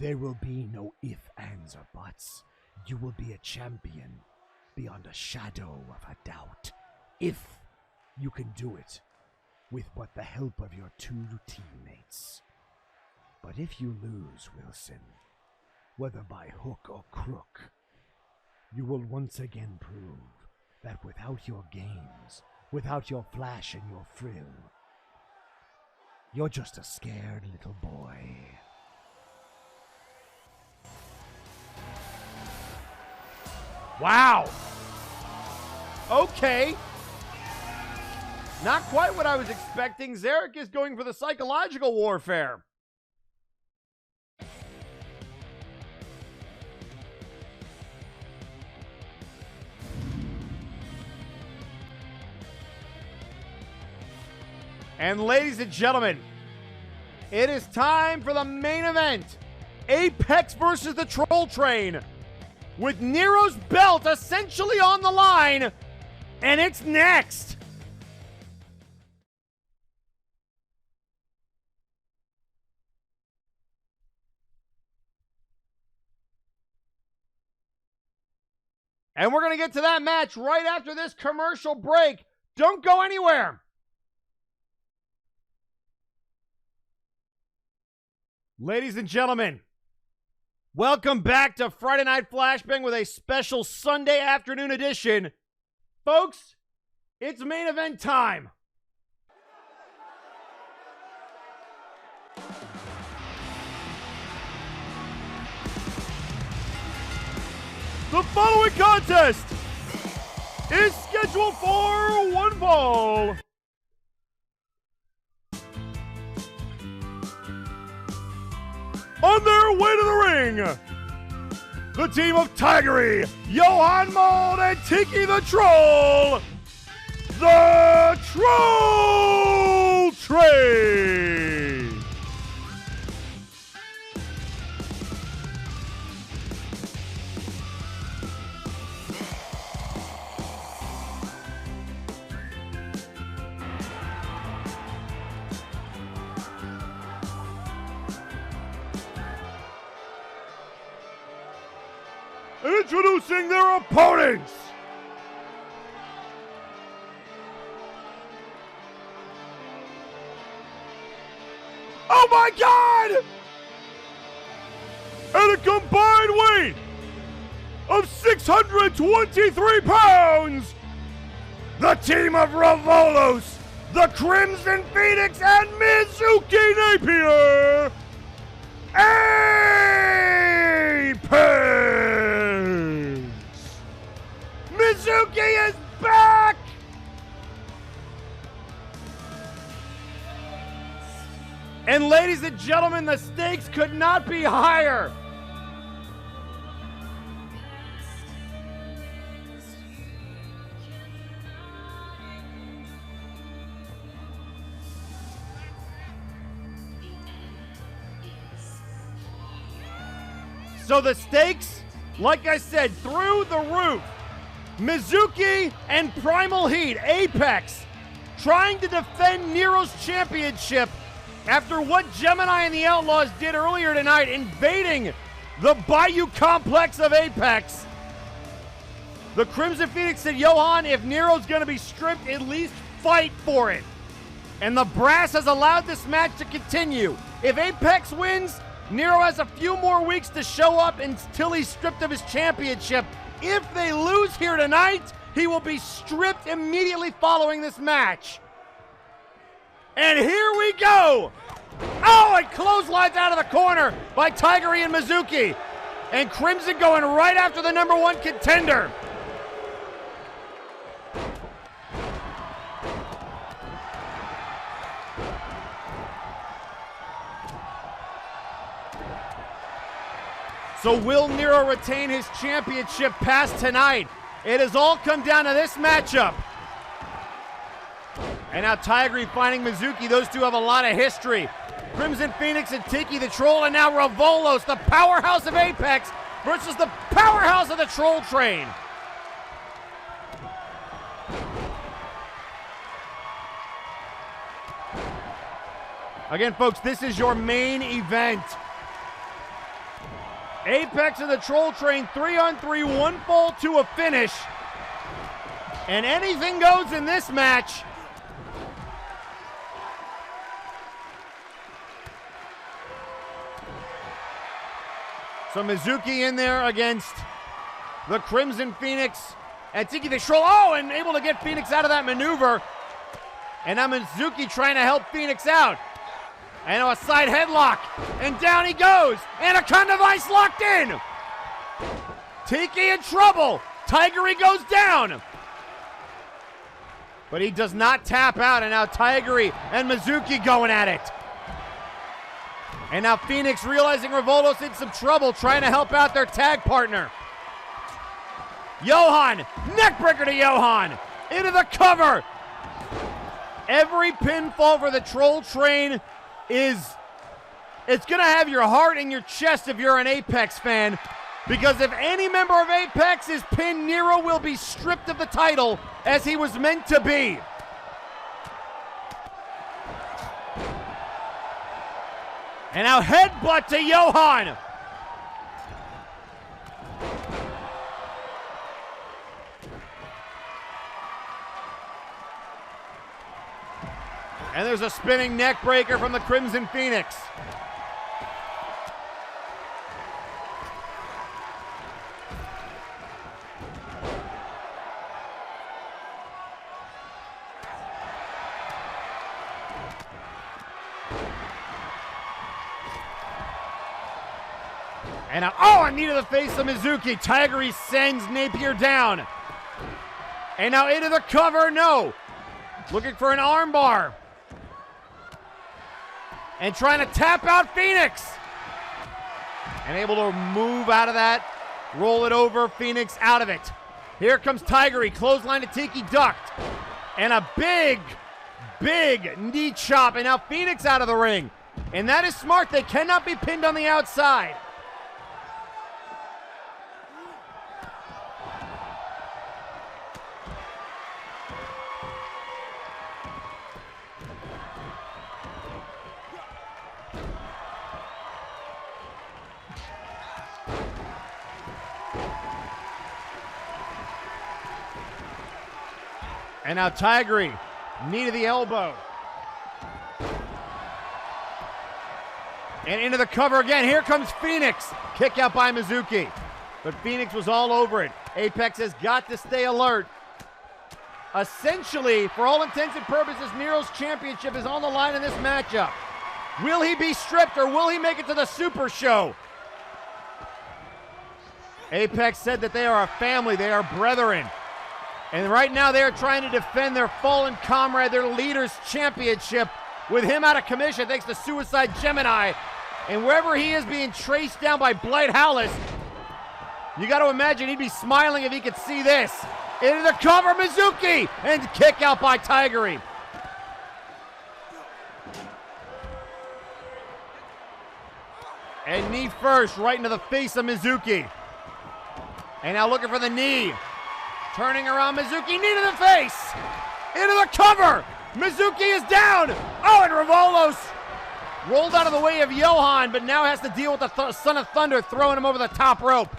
there will be no ifs, ands, or buts. You will be a champion beyond a shadow of a doubt. If you can do it with but the help of your 2 teammates. But if you lose, Wilson, whether by hook or crook, you will once again prove that without your games, without your flash and your frill, you're just a scared little boy. Wow. Okay. Not quite what I was expecting. Zherakas is going for the psychological warfare. And ladies and gentlemen, it is time for the main event. Apex versus the Troll Train. With Nero's belt essentially on the line. And it's next. And we're going to get to that match right after this commercial break. Don't go anywhere. Ladies and gentlemen, welcome back to Friday Night Flashbang with a special Sunday afternoon edition. Folks, it's main event time. The following contest is scheduled for one fall. On their way to the ring, the team of Tigery, Johan Mold, and Tiki the Troll, the Troll Train. Introducing their opponents. Oh my God! At a combined weight of 623 pounds, the team of Ravolos, the Crimson Phoenix, and Mizuki Napier, Apex! Mizuki is back! And ladies and gentlemen, the stakes could not be higher. So the stakes, like I said, through the roof. Mizuki and Primal Heat, Apex, trying to defend Nero's championship after what Gemini and the Outlaws did earlier tonight, invading the Bayou complex of Apex. The Crimson Phoenix said, Johan, if Nero's going to be stripped, at least fight for it. And the brass has allowed this match to continue. If Apex wins, Nero has a few more weeks to show up until he's stripped of his championship. If they lose here tonight, he will be stripped immediately following this match. And here we go. Oh, and clotheslines out of the corner by Tigeri and Mizuki. And Crimson going right after the #1 contender. So will Nero retain his championship past tonight? It has all come down to this matchup. And now Tigeri finding Mizuki. Those two have a lot of history. Crimson Phoenix and Tiki the Troll, and now Revolos, the powerhouse of Apex, versus the powerhouse of the Troll Train. Again, folks, this is your main event. Apex and the Troll Train, 3-on-3, 1 fall to a finish. And anything goes in this match. So Mizuki in there against the Crimson Phoenix and Tiki the Troll. Oh, and able to get Phoenix out of that maneuver. And now Mizuki trying to help Phoenix out. And now a side headlock. And down he goes. Anaconda Vice locked in. Tiki in trouble. Tigeri goes down. But he does not tap out. And now Tigeri and Mizuki going at it. And now Phoenix realizing Revolos in some trouble, trying to help out their tag partner. Johan, neckbreaker to Johan. Into the cover. Every pinfall for the Troll Train it's going to have your heart in your chest if you're an Apex fan. Because if any member of Apex is pinned, Nero will be stripped of the title as he was meant to be. And now headbutt to Johan. And there's a spinning neck breaker from the Crimson Phoenix. And a knee to the face of Mizuki. Tigeri sends Napier down. And now into the cover, no. Looking for an armbar. And trying to tap out Phoenix. And able to move out of that. Roll it over, Phoenix out of it. Here comes Tigeri, clothesline to Tiki, ducked. And a big knee chop. And now Phoenix out of the ring. And that is smart. They cannot be pinned on the outside. And now Tigeri, knee to the elbow. And into the cover again. Here comes Phoenix. Kick out by Mizuki. But Phoenix was all over it. Apex has got to stay alert. Essentially, for all intents and purposes, Nero's championship is on the line in this matchup. Will he be stripped or will he make it to the Super Show? Apex said that they are a family, they are brethren. And right now they are trying to defend their fallen comrade, their leader's championship, with him out of commission thanks to Suicide Gemini. And wherever he is being traced down by Blight Howlis, you got to imagine he'd be smiling if he could see this. Into the cover, Mizuki, and kick out by Tiggery. And knee first, right into the face of Mizuki. And now looking for the knee. Turning around, Mizuki, knee to the face. Into the cover. Mizuki is down. Oh, and Revolos rolled out of the way of Johan, but now has to deal with the Son of Thunder throwing him over the top rope.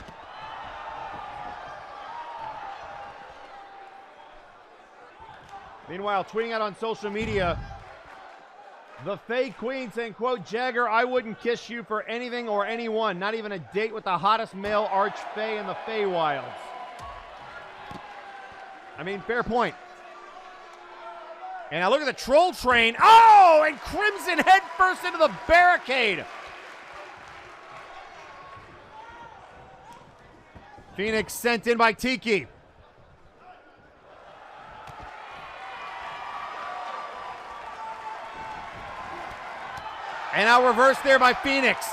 Meanwhile, tweeting out on social media, the Fae Queen saying, quote, Jagger, I wouldn't kiss you for anything or anyone, not even a date with the hottest male arch-fae in the Feywilds. I mean, fair point. And now look at the Troll Train. Oh, and Crimson head first into the barricade. Phoenix sent in by Tiki. And now reversed there by Phoenix.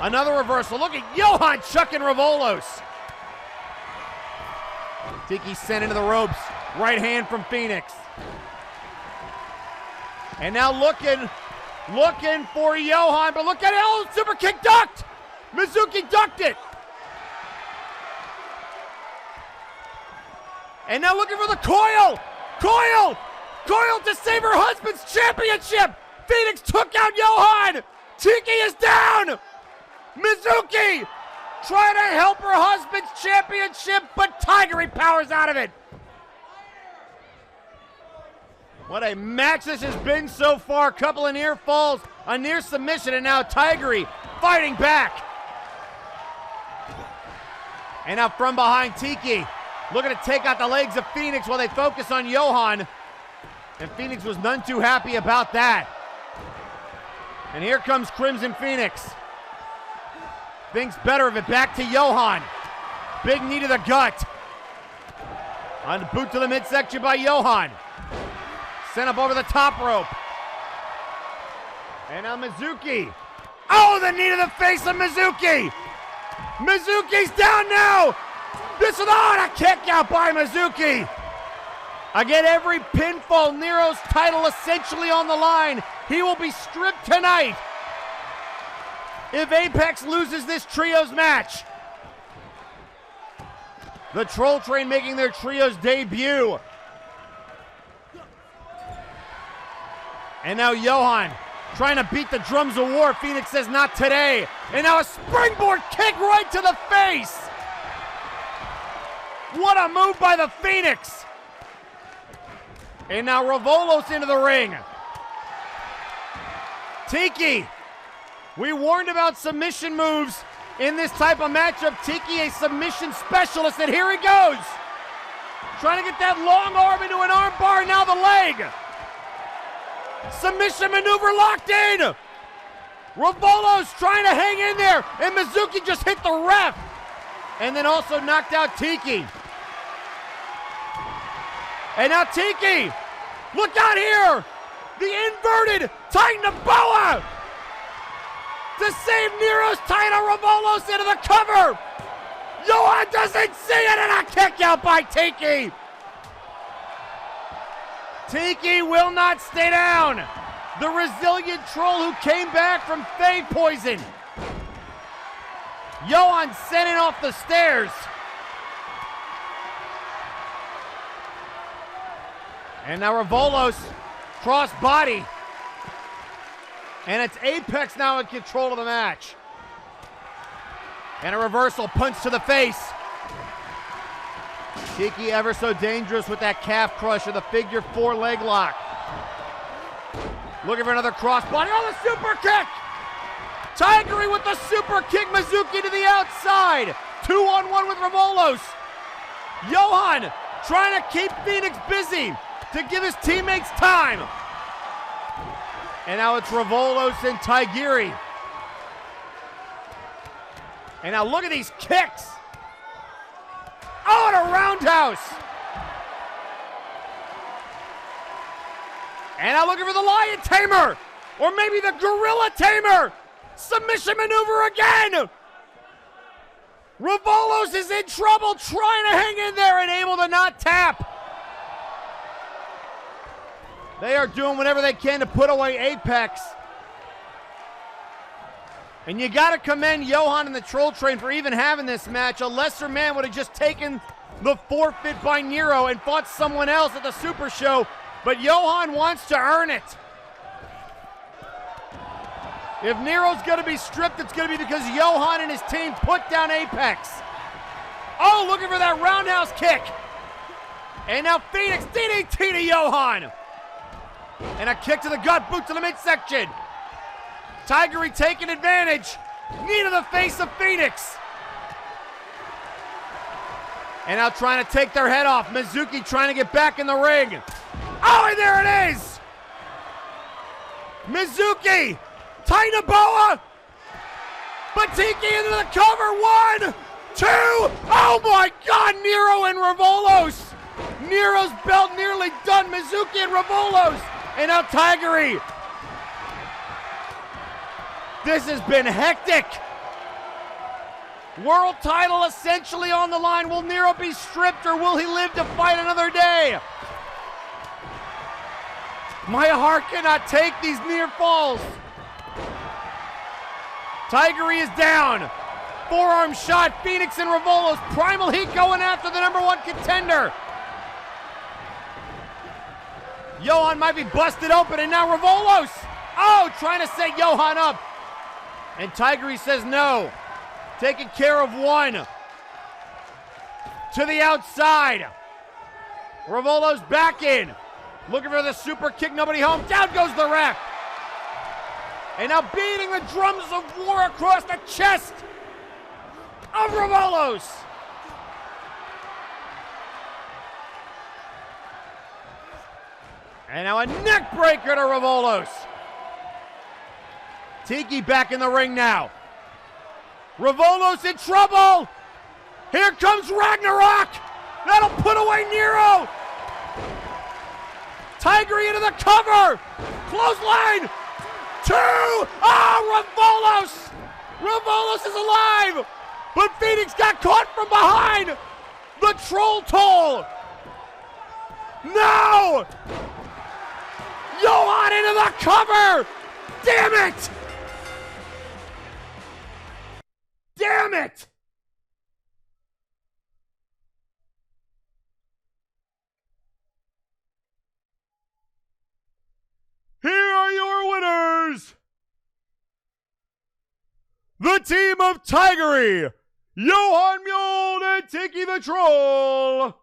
Another reversal. Look at Johan chucking Revolos. Tiki sent into the ropes. Right hand from Phoenix. And now looking for Johan, but look at it. Oh, super kick ducked. Mizuki ducked it. And now looking for the coil. Coil to save her husband's championship. Phoenix took out Johan. Tiki is down. Mizuki trying to help her husband's championship, but Tiggery powers out of it. What a match this has been so far. A couple of near falls, a near submission, and now Tiggery fighting back. And now from behind, Tiki looking to take out the legs of Phoenix while they focus on Johan. And Phoenix was none too happy about that. And here comes Crimson Phoenix. Thinks better of it, back to Johan. Big knee to the gut. On the boot to the midsection by Johan. Sent up over the top rope. And now Mizuki. Oh, the knee to the face of Mizuki. Mizuki's down now. This is a kick out by Mizuki. Again, every pinfall, Nero's title essentially on the line. He will be stripped tonight if Apex loses this trios match. The Troll Train making their trios debut. And now Johan trying to beat the drums of war. Phoenix says not today. And now a springboard kick right to the face. What a move by the Phoenix. And now Revolos into the ring. Tiki. We warned about submission moves in this type of matchup. Tiki, a submission specialist, and here he goes. Trying to get that long arm into an arm bar, now the leg. Submission maneuver locked in. Revolos trying to hang in there, and Mizuki just hit the ref. And then also knocked out Tiki. And now Tiki, look out here. The inverted Titan of Boa to save Nero's title. Revolos into the cover. Johan doesn't see it, and a kick out by Tiki. Tiki will not stay down. The resilient troll who came back from Fae Poison. Johan sending off the stairs. And now Revolos, cross body. And it's Apex now in control of the match. And a reversal punch to the face. Tiki ever so dangerous with that calf crusher, the figure 4 leg lock. Looking for another cross body. Oh, the super kick! Tiggery with the super kick. Mizuki to the outside. 2-on-1 with Revolos. Johan trying to keep Phoenix busy to give his teammates time. And now it's Revolos and Tigiri. And now look at these kicks. Oh, and a roundhouse. And now looking for the Lion Tamer. Or maybe the Gorilla Tamer. Submission maneuver again. Revolos is in trouble, trying to hang in there and able to not tap. They are doing whatever they can to put away Apex. And you got to commend Johan and the Troll Train for even having this match. A lesser man would have just taken the forfeit by Nero and fought someone else at the Super Show. But Johan wants to earn it. If Nero's going to be stripped, it's going to be because Johan and his team put down Apex. Oh, looking for that roundhouse kick. And now Phoenix DDT to Johan. And a kick to the gut, boot to the midsection. Tigiri taking advantage. Knee to the face of Phoenix. And now trying to take their head off. Mizuki trying to get back in the ring. Oh, and there it is. Mizuki. Tainaboa. Batiki into the cover. 1, 2. Oh my God, Nero and Revolos. Nero's belt nearly done. Mizuki and Revolos. And now Tigiri. This has been hectic. World title essentially on the line. Will Nero be stripped or will he live to fight another day? My heart cannot take these near falls. Tigiri is down. Forearm shot. Phoenix and Revolos. Primal Heat going after the #1 contender. Johan might be busted open, and now Revolos. Oh, trying to set Johan up. And Tigiri says no. Taking care of one. To the outside. Revolos back in. Looking for the super kick, nobody home. Down goes the ref. And now beating the drums of war across the chest of Revolos. And now a neck breaker to Revolos. Tiki back in the ring now. Revolos in trouble. Here comes Ragnarok. That'll put away Nero. Tigiri into the cover. Clothesline. 2. Oh, Revolos. Revolos is alive. But Phoenix got caught from behind. The troll toll. No. Johan into the cover. Damn it. Damn it. Here are your winners. The team of Tigiri, Johan Mjolnir, and Tiki the Troll.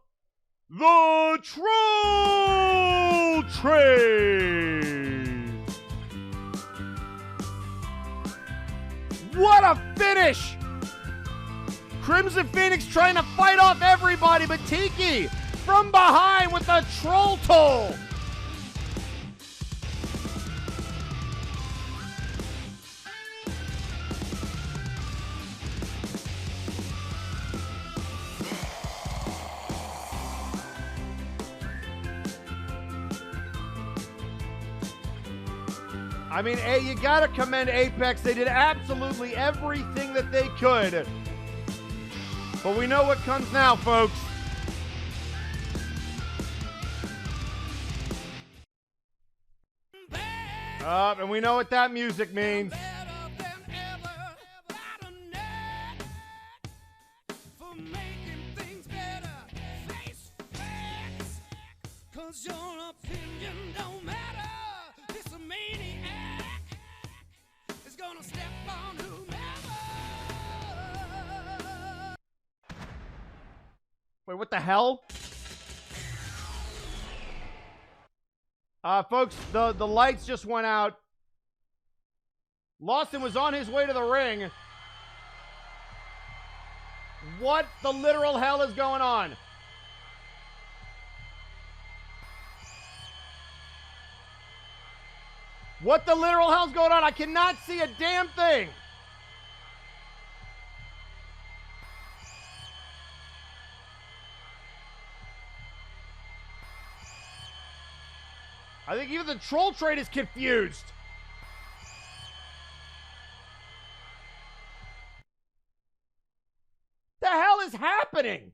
The Troll Train. What a finish. Crimson Phoenix trying to fight off everybody, but Tiki from behind with the troll toll. I mean, you gotta commend Apex. They did absolutely everything that they could. But we know what comes now, folks. And we know what that music means. Wait, what the hell? Folks, the lights just went out. Lawson was on his way to the ring. What the literal hell is going on? What the literal hell's going on? I cannot see a damn thing. I think even the troll train is confused. The hell is happening?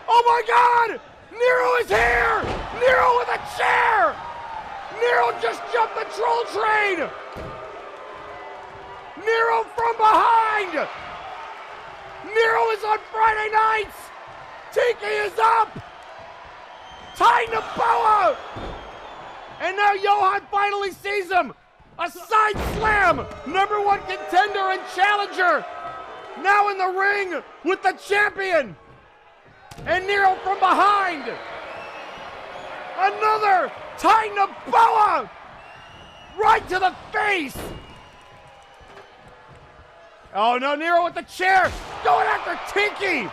Oh my God! Nero is here! Nero with a chair! Nero just jumped the troll train! Nero from behind! Nero is on Friday nights! Tiki is up! Tying the boa! And now Johan finally sees him! A side slam! #1 contender and challenger! Now in the ring with the champion! And Nero from behind! Another tying the boa! Right to the face! Oh no, Nero with the chair! Going after Tiki!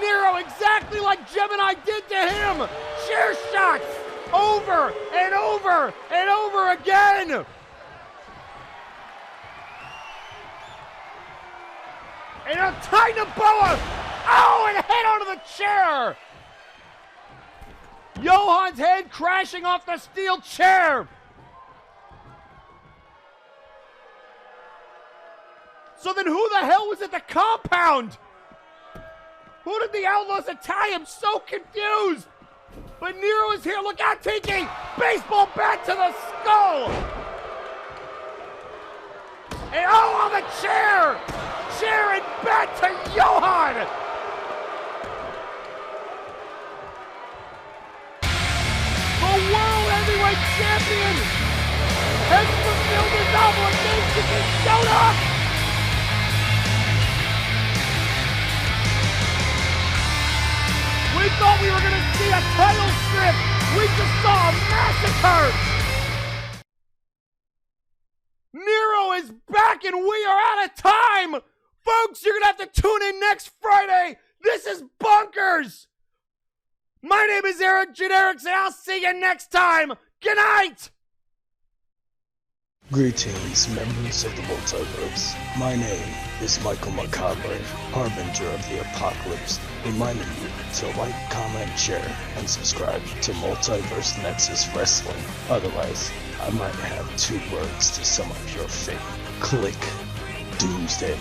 Nero exactly like Gemini did to him! Chair shots! Over and over and over again! And a tiny boa! Oh, and head onto the chair! Johan's head crashing off the steel chair! So then who the hell was at the compound? Who did the Outlaws attack? I'm so confused! But Nero is here. Look out, Tiki! Baseball bat to the skull! And oh, on the chair! Chair and bat to Johan! The World Heavyweight Champion has fulfilled his obligation and showed up! We thought we were going to see a title strip. We just saw a massacre. Nero is back and we are out of time. Folks, you're going to have to tune in next Friday. This is bonkers. My name is Eric Genericson. I'll see you next time. Good night. Greetings, members of the Multiverse. My name is Michael Macabre, Harbinger of the Apocalypse, reminding you to like, comment, share, and subscribe to Multiverse Nexus Wrestling. Otherwise, I might have 2 words to sum up your fate. Click Doomsday.